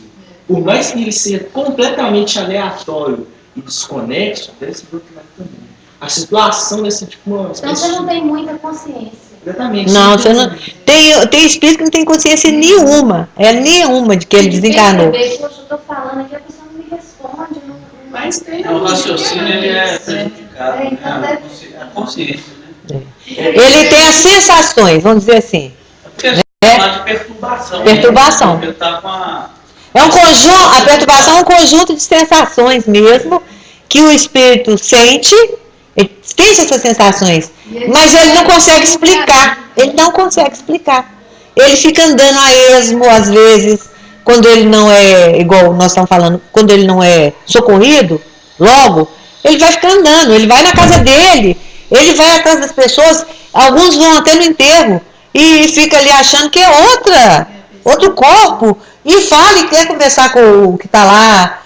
Por mais que ele seja completamente aleatório e desconexo, deve ser outro lado também. A situação desse tipo uma espécie. Então você não tem muita consciência. Exatamente. Não, você não. Tem espírito que não tem consciência nenhuma. Nenhuma de que ele desencarnou. Eu estou falando aqui, a pessoa não me responde. Mas tem. O raciocínio ele é prejudicado. A consciência, né? Ele tem as sensações, vamos dizer assim. De perturbação. Perturbação. Ele tá com a perturbação é um conjunto de sensações mesmo que o espírito sente. Ele tem essas sensações, mas ele não consegue explicar. Ele fica andando a esmo, às vezes, quando ele não é, igual nós estamos falando, quando ele não é socorrido, logo, ele vai ficar andando, ele vai na casa dele, ele vai à casa das pessoas, alguns vão até no enterro, e fica ali achando que é outro corpo, e fala e quer conversar com o que está lá.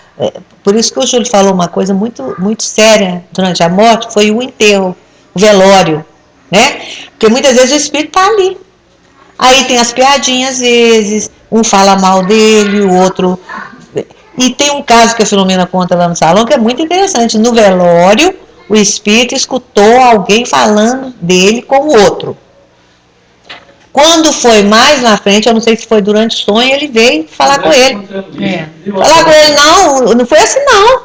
Por isso que o Júlio falou uma coisa muito, muito séria durante a morte, foi o enterro, o velório, né? Porque muitas vezes o espírito está ali. Aí tem as piadinhas às vezes, um fala mal dele, o outro... E tem um caso que a Filomena conta lá no salão que é muito interessante. No velório, o espírito escutou alguém falando dele com o outro. Quando foi mais na frente, eu não sei se foi durante o sonho, ele veio falar com ele. Falar com ele, não foi assim não.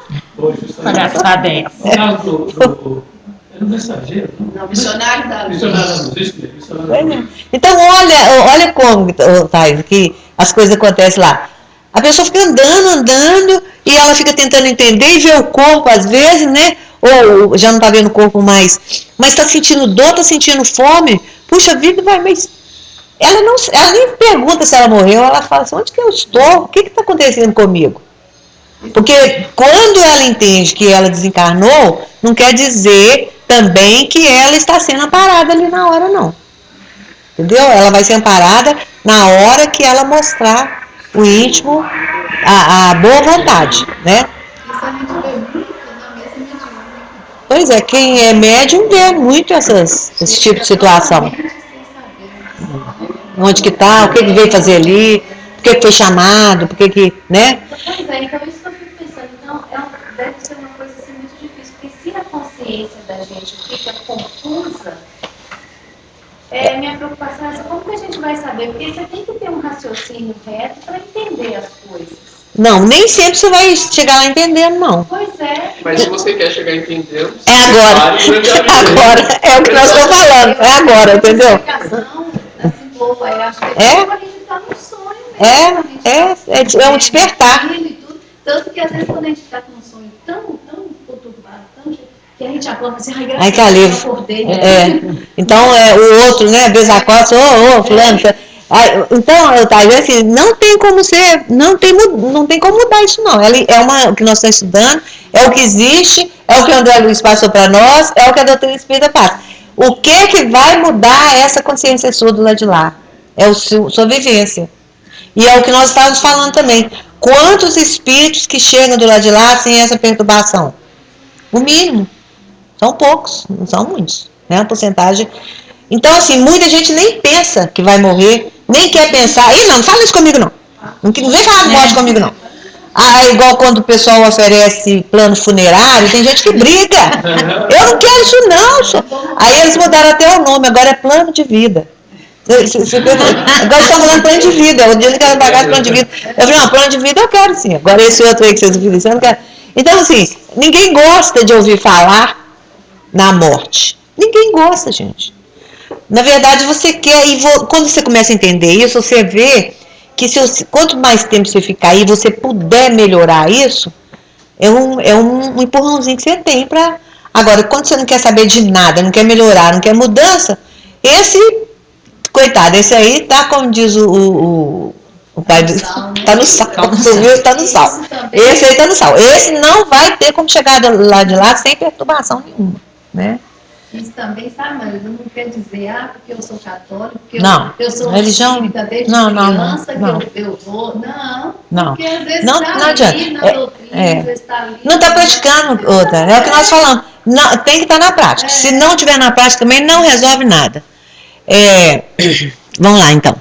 Palhaçada é essa. Era um mensageiro. Não, missionário da luz. Então, olha como, Thais, que as coisas acontecem lá. A pessoa fica andando, e ela fica tentando entender e ver o corpo às vezes, né? Ou já não está vendo o corpo mais, mas está sentindo dor, está sentindo fome. Puxa vida, mas... Ela nem pergunta se ela morreu, ela fala assim, onde que eu estou? O que está acontecendo comigo? Porque quando ela entende que ela desencarnou, não quer dizer também que ela está sendo amparada ali na hora, não. Entendeu? Ela vai ser amparada na hora que ela mostrar o íntimo, a boa vontade, né? Pois é, quem é médium vê muito esse tipo de situação. Onde que tá, o que veio fazer ali, por que foi chamado, por que, né? Pois é, então isso que eu fico pensando, então, deve ser uma coisa assim muito difícil, porque se a consciência da gente fica confusa, minha preocupação é como que a gente vai saber, porque você tem que ter um raciocínio reto para entender as coisas. Não, nem sempre você vai chegar lá entendendo, não. Pois é. Mas se você quer chegar entendendo... É agora. Agora, é o que nós estamos falando, é agora, entendeu? É um despertar. Tanto que às vezes quando a gente está com um sonho tão conturbado, que a gente acorda assim, ai, graças a Deus, eu acordei. Então, o outro, né, às vezes acorda, fulano. Então, tá, assim, não tem como ser, não tem como mudar isso, não. O que nós estamos estudando, é o que existe, é o que o André Luiz passou para nós, é o que a doutrina espírita passa. O que vai mudar essa consciência sua do lado de lá? É a sua vivência. E é o que nós estávamos falando também. Quantos espíritos que chegam do lado de lá sem essa perturbação? O mínimo. São poucos, não são muitos. Né? A porcentagem. Então, assim, muita gente nem pensa que vai morrer, nem quer pensar. Não fala isso comigo, não. Não vem falar de morte comigo, não. Igual quando o pessoal oferece plano funerário, tem gente que briga. Eu não quero isso, não. Aí eles mudaram até o nome, agora é plano de vida. Agora estão falando plano de vida. O dia que eu pagar plano de vida. Eu falei, não, plano de vida eu quero sim. Agora esse outro aí que vocês viram, eu não quero. Então, assim, ninguém gosta de ouvir falar na morte. Ninguém gosta, gente. Na verdade, você quer, e quando você começa a entender isso, você vê que quanto mais tempo você ficar aí, você puder melhorar isso, é um empurrãozinho que você tem para... Agora, quando você não quer saber de nada, não quer melhorar, não quer mudança, coitado, esse aí tá, como diz o pai do... Tá no sal, tá no sal. Esse aí tá no sal. Esse não vai ter como chegar lá de lá sem perturbação nenhuma, né? Isso também, sabe, Maria? Não quer dizer, porque eu sou católico, porque eu sou religião, espírita desde criança, que eu vou. Não. Porque às vezes não adianta. Na doutrina, às vezes está ali. Não está praticando, outra. É o que nós falamos. Não, tem que estar na prática. Se não tiver na prática também, não resolve nada. Vamos lá, então.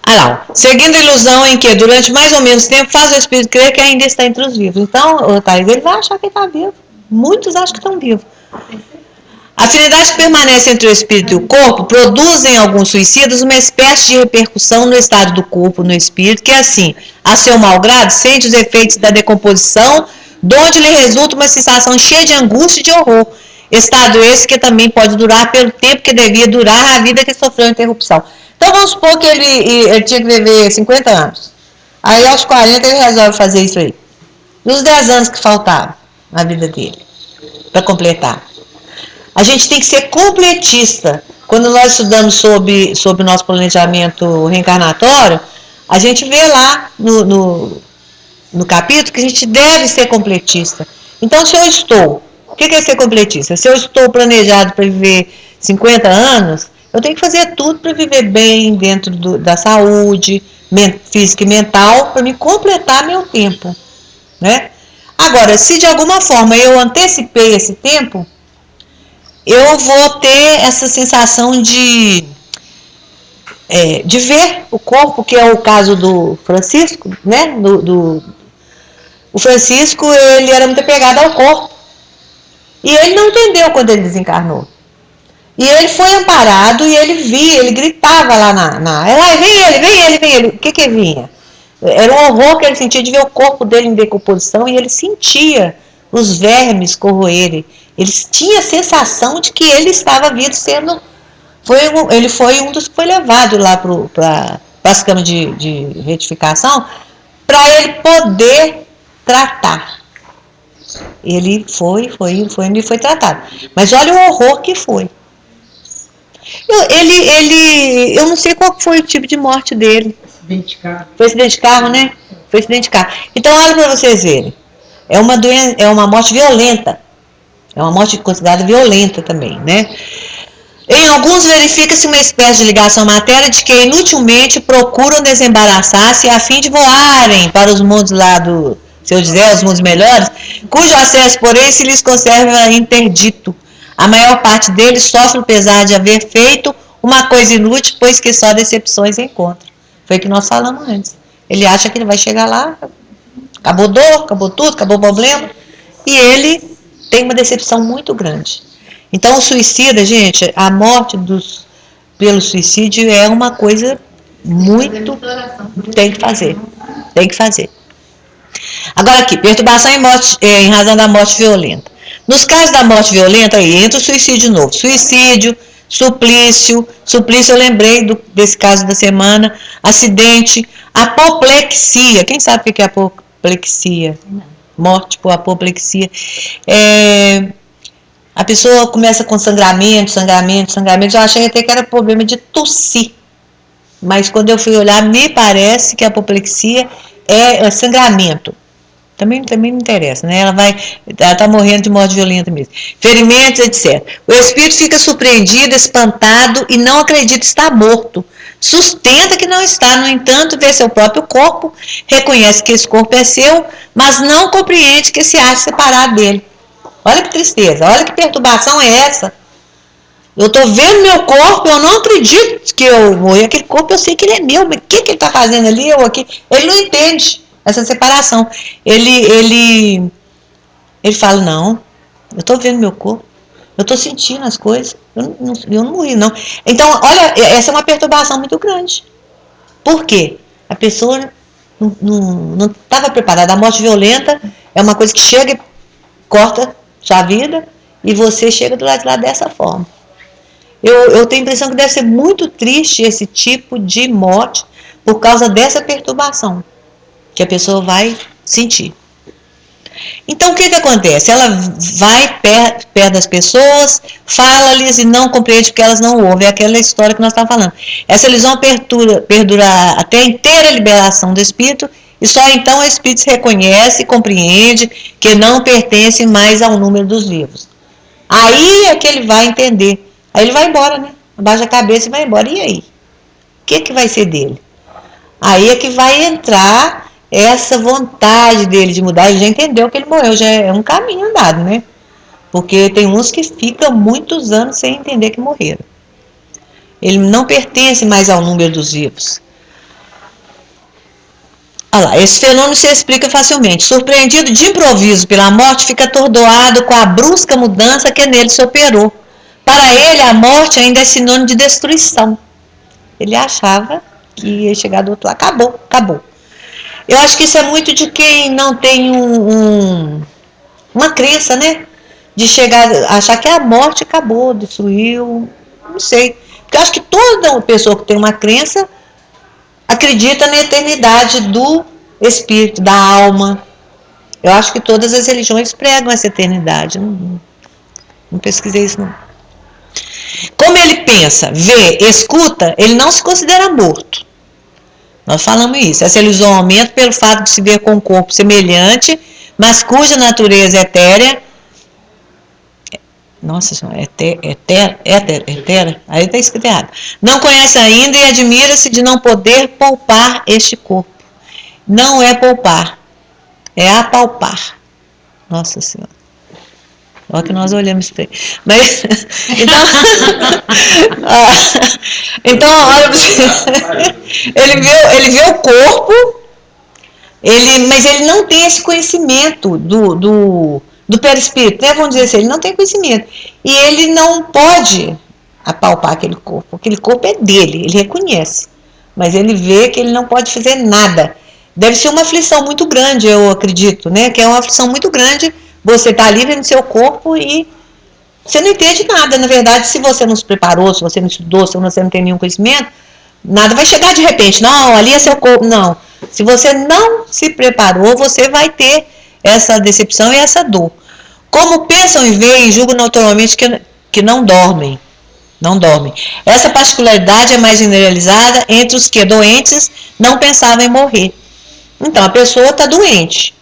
Lá, seguindo a ilusão em que, durante mais ou menos tempo, faz o espírito crer que ainda está entre os vivos. Então, Thaís, ele vai achar que está vivo. Muitos acham que estão vivos. A afinidade que permanece entre o espírito e o corpo produz em alguns suicidas uma espécie de repercussão no estado do corpo, no espírito, que assim, a seu malgrado, sente os efeitos da decomposição, de onde lhe resulta uma sensação cheia de angústia e de horror. Estado esse que também pode durar pelo tempo que devia durar a vida que sofreu a interrupção. Então vamos supor que ele tinha que viver 50 anos. Aí aos 40 ele resolve fazer isso aí. E os 10 anos que faltavam na vida dele, para completar. A gente tem que ser completista. Quando nós estudamos sobre o nosso planejamento reencarnatório, a gente vê lá no capítulo que a gente deve ser completista. Então, se eu estou... O que é ser completista? Se eu estou planejado para viver 50 anos, eu tenho que fazer tudo para viver bem dentro da saúde física e mental, para me completar meu tempo, né? Agora, se de alguma forma eu antecipei esse tempo, eu vou ter essa sensação de ver o corpo, que é o caso do Francisco, né? O Francisco, ele era muito apegado ao corpo. E ele não entendeu quando ele desencarnou. E ele foi amparado e ele via, ele gritava lá vem ele. O que vinha? Era um horror que ele sentia de ver o corpo dele em decomposição e ele sentia os vermes corroerem. Ele tinha a sensação de que ele estava vindo sendo... Ele foi um dos que foi levado lá para as câmaras de retificação para ele poder tratar. Ele foi tratado. Mas olha o horror que foi. Eu não sei qual foi o tipo de morte dele. Acidente de carro. Foi acidente de carro, né? Foi acidente de carro. Então, olha para vocês verem. É uma morte violenta. É uma morte considerada violenta também, né? Em alguns verifica-se uma espécie de ligação matéria de que inutilmente procuram desembaraçar-se a fim de voarem para os mundos lá do, se eu dizer, os mundos melhores, cujo acesso, porém, se lhes conserva interdito. A maior parte deles sofre o pesar de haver feito uma coisa inútil, pois que só decepções encontra. Foi o que nós falamos antes. Ele acha que ele vai chegar lá, acabou dor, acabou tudo, acabou o problema, e ele tem uma decepção muito grande. Então, o suicida, gente, a morte pelo suicídio é uma coisa muito... Tem que fazer. Agora aqui, perturbação em razão da morte violenta. Nos casos da morte violenta, aí entra o suicídio de novo. Suicídio, suplício eu lembrei desse caso da semana, acidente, apoplexia. Quem sabe o que é apoplexia? Morte por apoplexia. A pessoa começa com sangramento. Eu achei até que era problema de tossir. Mas quando eu fui olhar, me parece que a apoplexia é sangramento. Também me interessa, né? Ela está morrendo de morte violenta mesmo. Ferimentos, etc. O espírito fica surpreendido, espantado e não acredita estar morto. Sustenta que não está, no entanto, vê seu próprio corpo, reconhece que esse corpo é seu, mas não compreende que se acha separado dele. Olha que tristeza, olha que perturbação é essa. Eu estou vendo meu corpo, eu não acredito que eu morri. Aquele corpo eu sei que ele é meu, mas o que ele está fazendo ali, eu aqui? Ele não entende essa separação. Ele fala, não, eu estou vendo meu corpo, eu estou sentindo as coisas, eu não morri, não. Então, olha, essa é uma perturbação muito grande. Por quê? A pessoa não estava preparada. A morte violenta é uma coisa que chega e corta sua vida e você chega do lado de lá dessa forma. Eu tenho a impressão que deve ser muito triste esse tipo de morte por causa dessa perturbação que a pessoa vai sentir. Então, o que acontece? Ela vai perto das pessoas, fala-lhes e não compreende porque elas não ouvem. É aquela história que nós estamos falando. Essa ilusão perdura até a inteira liberação do espírito e só então o espírito se reconhece e compreende que não pertence mais ao número dos vivos. Aí é que ele vai entender. Aí ele vai embora, né? Abaixa a cabeça e vai embora. E aí? O que vai ser dele? Aí é que vai entrar essa vontade dele de mudar. Ele já entendeu que ele morreu, já é um caminho andado, né? Porque tem uns que ficam muitos anos sem entender que morreram. Ele não pertence mais ao número dos vivos. Olha lá, esse fenômeno se explica facilmente. Surpreendido de improviso pela morte, fica atordoado com a brusca mudança que nele se operou. Para ele, a morte ainda é sinônimo de destruição. Ele achava que ia chegar do outro lado. Acabou. Eu acho que isso é muito de quem não tem uma crença, né? De chegar, achar que a morte acabou, destruiu, não sei. Porque eu acho que toda pessoa que tem uma crença acredita na eternidade do espírito, da alma. Eu acho que todas as religiões pregam essa eternidade. Não pesquisei isso, não. Como ele pensa, vê, escuta, ele não se considera morto. Nós falamos isso. Essa ilusão aumenta pelo fato de se ver com um corpo semelhante, mas cuja natureza etérea. Nossa senhora, etérea? Aí está escrito errado. Não conhece ainda e admira-se de não poder poupar este corpo. Não é poupar, é apalpar. Nossa senhora. Olha que nós olhamos para ele. Mas, então, olha, ele vê o corpo, mas ele não tem esse conhecimento do perispírito, né? Vamos dizer assim, ele não tem conhecimento. E ele não pode apalpar aquele corpo é dele, ele reconhece. Mas ele vê que ele não pode fazer nada. Deve ser uma aflição muito grande, eu acredito, né? Que é uma aflição muito grande. Você está ali vendo seu corpo e você não entende nada. Na verdade, se você não se preparou, se você não estudou, se você não tem nenhum conhecimento, nada vai chegar de repente. Não, ali é seu corpo. Não. Se você não se preparou, você vai ter essa decepção e essa dor. Como pensam e veem e julgam naturalmente que não dormem. Não dormem. Essa particularidade é mais generalizada entre os que, doentes, não pensavam em morrer. Então, a pessoa está doente.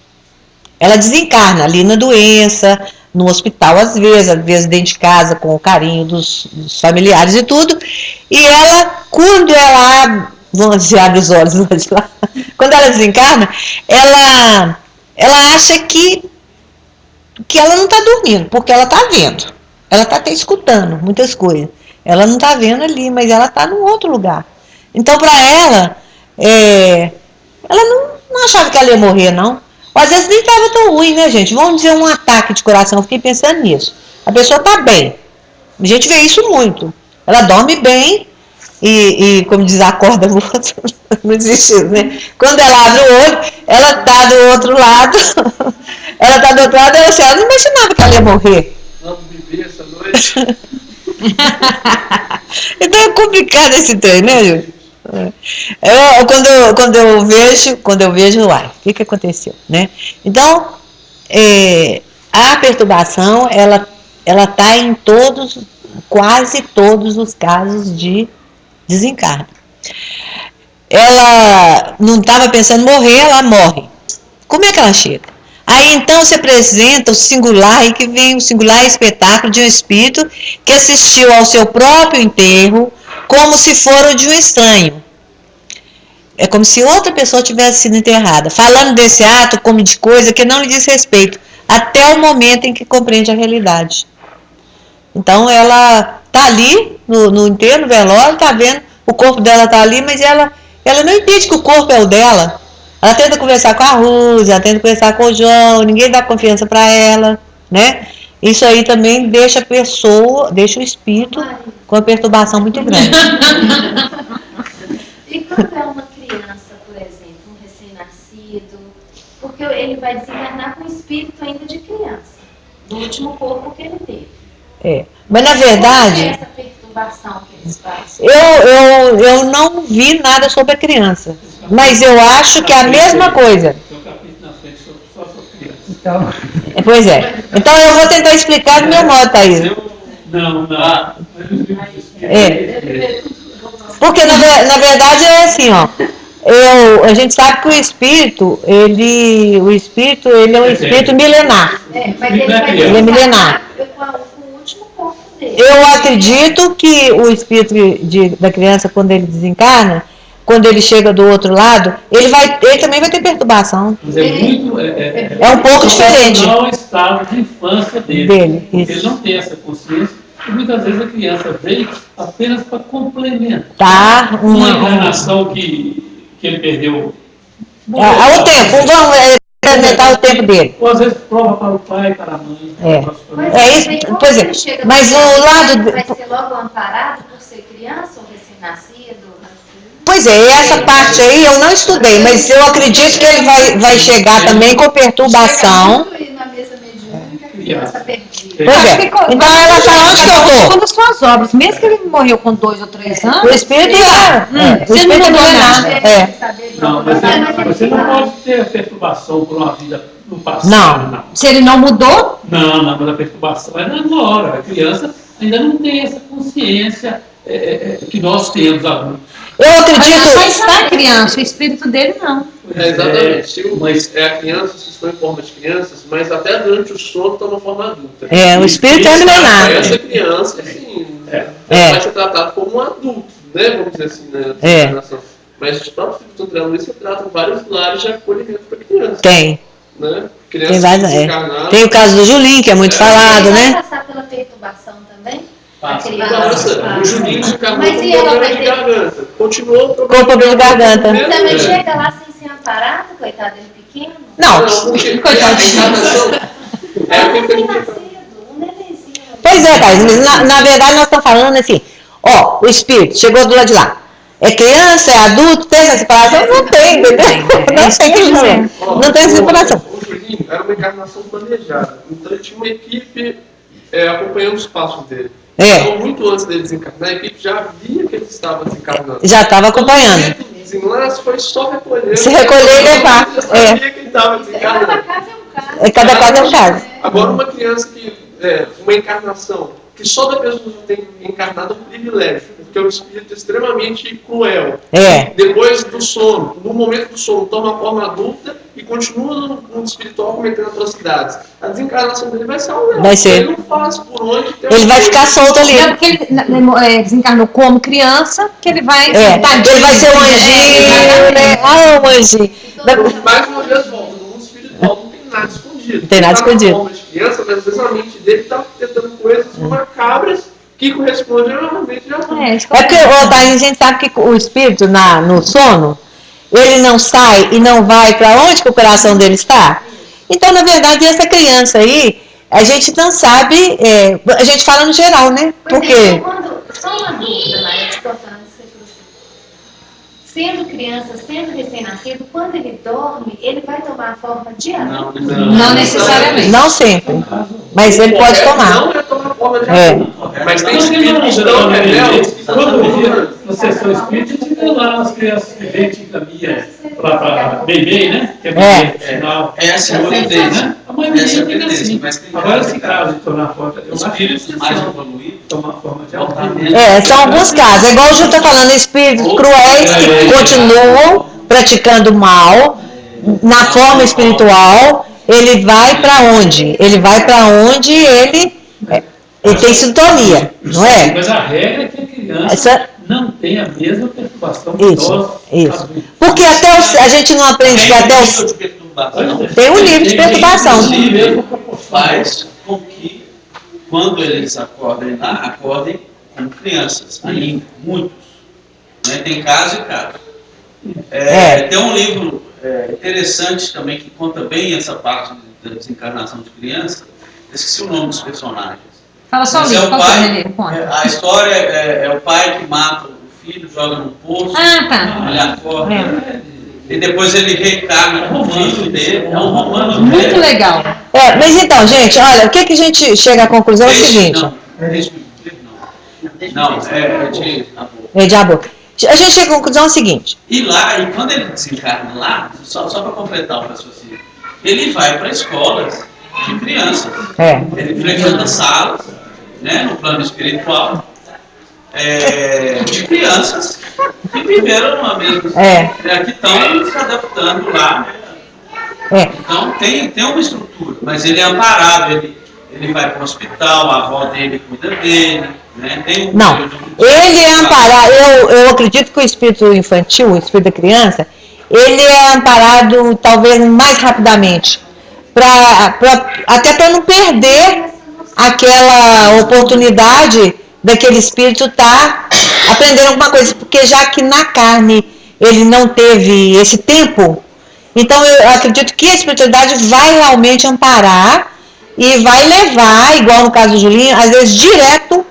Ela desencarna ali na doença, no hospital às vezes dentro de casa, com o carinho dos familiares e tudo. E ela, quando ela abre os olhos, quando ela desencarna, ela acha que ela não está dormindo, porque ela está vendo. Ela está até escutando muitas coisas. Ela não está vendo ali, mas ela está num outro lugar. Então, para ela, ela não achava que ela ia morrer, não. Às vezes nem estava tão ruim, né, gente? Vamos dizer um ataque de coração, eu fiquei pensando nisso. A pessoa está bem. A gente vê isso muito. Ela dorme bem e como diz, acorda o outro. Não existe isso, né? Quando ela abre o olho, ela está do outro lado. Ela está do outro lado, ela não imaginava que ela ia morrer. Vamos viver essa noite. Então é complicado esse trem, né, gente? Quando eu vejo, o que aconteceu, né? Então, a perturbação, ela está em quase todos os casos de desencarno. Ela não estava pensando em morrer, ela morre. Como é que ela chega? Aí então se apresenta o singular, e que vem o singular espetáculo de um espírito que assistiu ao seu próprio enterro como se fora de um estranho. É como se outra pessoa tivesse sido enterrada, falando desse ato como de coisa que não lhe diz respeito, até o momento em que compreende a realidade. Então ela está ali no enterro, no velório, está vendo, o corpo dela está ali, mas ela não entende que o corpo é o dela. Ela tenta conversar com a Rússia, ela tenta conversar com o João, ninguém dá confiança para ela, né? Isso aí também deixa o espírito com uma perturbação muito grande. E quando é uma criança, por exemplo, um recém-nascido, porque ele vai desencarnar com o espírito ainda de criança, do último corpo que ele teve. Mas na verdade, essa perturbação que eles fazem? Eu não vi nada sobre a criança, mas eu acho que é a mesma coisa. Então, pois é. Então eu vou tentar explicar do meu modo, Thaís. Não. Porque na verdade é assim, ó. A gente sabe que o espírito é um espírito milenar. Mas ele é milenar. Com o Eu acredito que o espírito da criança, quando ele desencarna, quando ele chega do outro lado, ele também vai ter perturbação. Mas é um pouco diferente. Não é o estado de infância dele. Ele não tem essa consciência. E muitas vezes a criança vem apenas para complementar uma encarnação que ele perdeu. Ao tempo, vamos experimentar o tempo dele. Ou às vezes prova para o pai, para a mãe. Isso, pois é. Mas o lado. Vai ser logo amparado por ser criança ou recém-nascido? Pois é, essa parte aí eu não estudei, mas eu acredito que ele vai chegar também com perturbação. Pois é. Então ela fala onde que eu tô? Quando as suas obras, mesmo que ele morreu com 2 ou 3 anos, o espírito o espírito não é nada. Não, você não pode ter perturbação por uma vida no passado. Não. Se ele não mudou? Não, mas a perturbação é na hora. A criança ainda não tem essa consciência que nós temos adultos. Eu acredito. Só está a criança, o espírito dele não. Exatamente. Mas a criança, se estão em forma de crianças, mas até durante o sono estão na forma adulta. O espírito é milenar. Essa criança, assim, vai ser tratado como um adulto, né? Vamos dizer assim, né? Mas os próprios filhos do André Luiz tratam vários lares de acolhimento para criança. Tem. Né? Tem o caso do Julinho, que é muito falado, né? Vai passar pela perturbação também? O Julinho desencarnou com problema de garganta. Continuou com problema de garganta. Também chega lá sem ser amparado, coitado dele pequeno? Não, coitado Pois é, Thais, na verdade nós estamos falando assim, o espírito chegou do lado de lá. É criança, é adulto, tem essa separação? Não tem, entendeu? Não tem essa separação. O Julinho era uma encarnação planejada. Então ele tinha uma equipe acompanhando os passos dele. Então, muito antes dele desencarnar, a equipe já via que ele estava desencarnando. Já estava acompanhando. O desenlace foi só recolher. Se recolher e levar. Já sabia que ele estava desencarnando. Cada caso é um caso. Cada caso é um caso. Agora, uma criança que uma encarnação, que só da pessoa tem encarnado um privilégio, porque é um espírito extremamente cruel. Depois do sono, no momento do sono, toma a forma adulta e continua no mundo espiritual cometendo atrocidades. A desencarnação dele vai ser algo. Vai ser. Ele não faz por onde. Ele vai ficar solto ali. Porque ele desencarnou como criança, que ele vai... Ele vai ser um anjinho, né? Um anjinho. Mais uma vez, volta. No mundo espiritual não tem nada escondido. Não tem nada escondido. Forma de criança, mas às vezes a mente dele está tentando coisas macabras que correspondem realmente a porque a gente sabe que o espírito no sono, ele não sai e não vai para onde que o coração dele está. Então, na verdade, essa criança aí, a gente não sabe, a gente fala no geral, né? Porque... Só uma dúvida, Maria, sendo criança, sendo recém-nascido, quando ele dorme, ele vai tomar a forma de adulto? Não necessariamente. Não sempre. Mas ele pode tomar. Não é tomar a forma de adulto. Mas tem espíritos que não revelam. Na sessão espírita, a gente vê lá as crianças que vêm te encaminham para bebê, né? Que é bebê, final. Essa é a tendência, né? A maioria fica assim. Agora, esse caso de tornar a forma de espíritos mais evoluídos tomar a forma de adulto. São alguns casos. É igual o Ju está falando, espíritos cruéis que continuam praticando mal na forma espiritual. Ele vai para onde? Ele vai para onde ele tem sintonia, não é? Mas a regra é que a criança não tem a mesma perturbação que nós. Isso. Porque até a gente não aprende que até os... Tem um nível de perturbação. Faz com que, quando eles acordem lá, acordem como crianças, ainda, muitos. Né? Tem caso e caso. Tem um livro interessante também que conta bem essa parte da desencarnação de criança. Eu esqueci o nome dos personagens. Fala só o livro, qual é o pai, a história é o pai que mata o filho, joga no poço, ele acorda, e depois ele reencarna com o filho dele. É um romance muito legal. Mas então, gente, olha, o que a gente chega à conclusão é o seguinte. Não, é de amor. A gente chega à conclusão seguinte. E lá, e quando ele desencarna lá, só para completar o raciocínio, ele vai para escolas de crianças. Ele frequenta salas, né, no plano espiritual, de crianças que viveram uma mesma que estão se adaptando lá. Então tem uma estrutura, mas ele é amparado, ele vai para o hospital, a avó dele cuida dele, né? Tem Não, ele é amparado, eu acredito que o espírito infantil, o espírito da criança, ele é amparado talvez mais rapidamente, até para não perder aquela oportunidade daquele espírito estar aprendendo alguma coisa, porque já que na carne ele não teve esse tempo, então eu acredito que a espiritualidade vai realmente amparar e vai levar, igual no caso do Julinho, às vezes direto,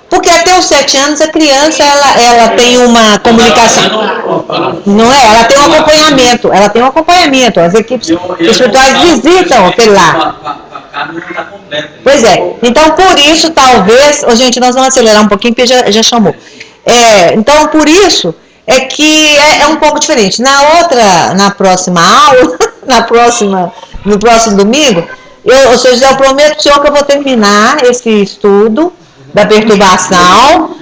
porque até os 7 anos a criança ela tem uma comunicação, não é? Ela tem um acompanhamento, as equipes espirituais visitam aquele lá. Pois é, então por isso talvez, gente, nós vamos acelerar um pouquinho porque já chamou. Então por isso é que é um pouco diferente. Na próxima aula, no próximo domingo, eu prometo ao senhor que eu vou terminar esse estudo da perturbação,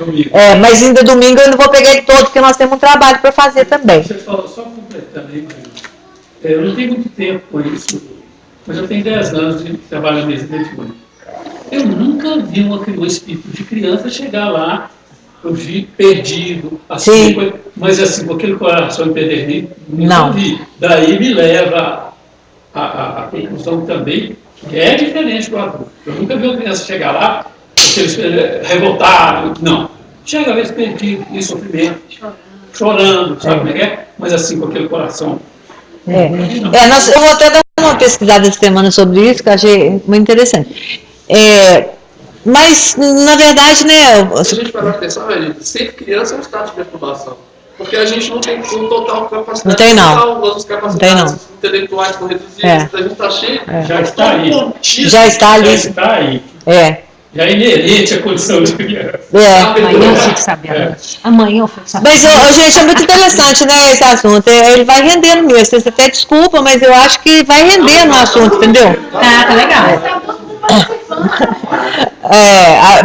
mas ainda domingo eu não vou pegar ele todo, porque nós temos um trabalho para fazer também. Você falou, só completando aí, eu não tenho muito tempo com isso, mas eu tenho 10 anos de trabalho mediúnico. Eu nunca vi um espírito de criança chegar lá, eu vi perdido, assim, mas assim, com aquele coração empedernido, nunca vi. Daí me leva a conclusão também que é diferente do adulto. Eu nunca vi uma criança chegar lá, revoltado, não. Chega às vezes perdido, em sofrimento, chorando, sabe como é? Mas assim, com aquele coração. Eu vou até dar uma pesquisada essa semana sobre isso, que eu achei muito interessante. Mas, na verdade, né... Se a gente parar pra pensar, ser criança é um estado de perturbação. Porque a gente não tem total capacidade. Não tem, não. Nossas capacidades intelectuais estão reduzidas, a gente está cheio. Já está aí. Já está ali. Já está aí. Já é inerente a condição de criança. Amanhã eu fico sabendo. Amanhã eu fico sabendo. Mas, gente, é muito interessante, né, esse assunto. Ele vai rendendo mesmo. Você até desculpa, mas eu acho que vai rendendo o assunto, entendeu? Tá legal.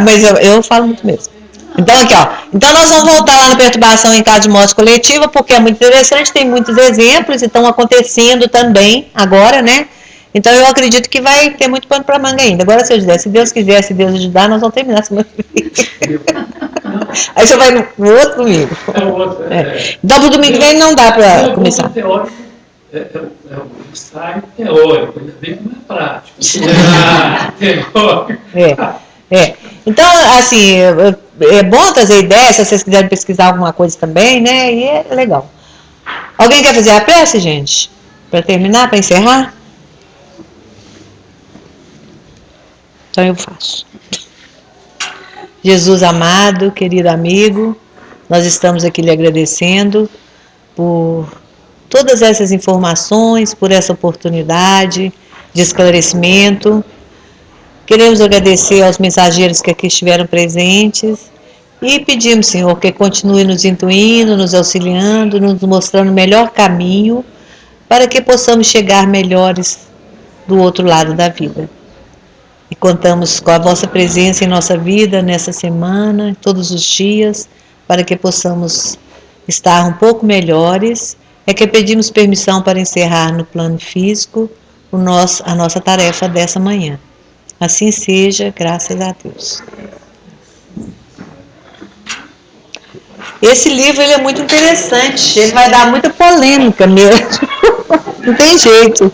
Mas eu falo muito mesmo. Então, aqui, ó. Então, nós vamos voltar lá na perturbação em caso de morte coletiva, porque é muito interessante, tem muitos exemplos e estão acontecendo também agora, né? Então, eu acredito que vai ter muito pano para manga ainda. Agora, se Deus quiser, se Deus ajudar, nós vamos terminar semana que vem. Aí você vai no outro domingo. Então, pro domingo que vem não dá para começar. É um ensaio teórico, ainda bem que não é prático. Então, assim, é bom trazer ideias, se vocês quiserem pesquisar alguma coisa também, né? E é legal. Alguém quer fazer a prece, gente? Para terminar, para encerrar? Então eu faço. Jesus amado, querido amigo, nós estamos aqui lhe agradecendo por todas essas informações, por essa oportunidade de esclarecimento. Queremos agradecer aos mensageiros que aqui estiveram presentes e pedimos, Senhor, que continue nos intuindo, nos auxiliando, nos mostrando o melhor caminho para que possamos chegar melhores do outro lado da vida. E contamos com a vossa presença em nossa vida nessa semana, todos os dias, para que possamos estar um pouco melhores. É que pedimos permissão para encerrar no plano físico a nossa tarefa dessa manhã. Assim seja, graças a Deus. Esse livro ele é muito interessante, ele vai dar muita polêmica mesmo, não tem jeito.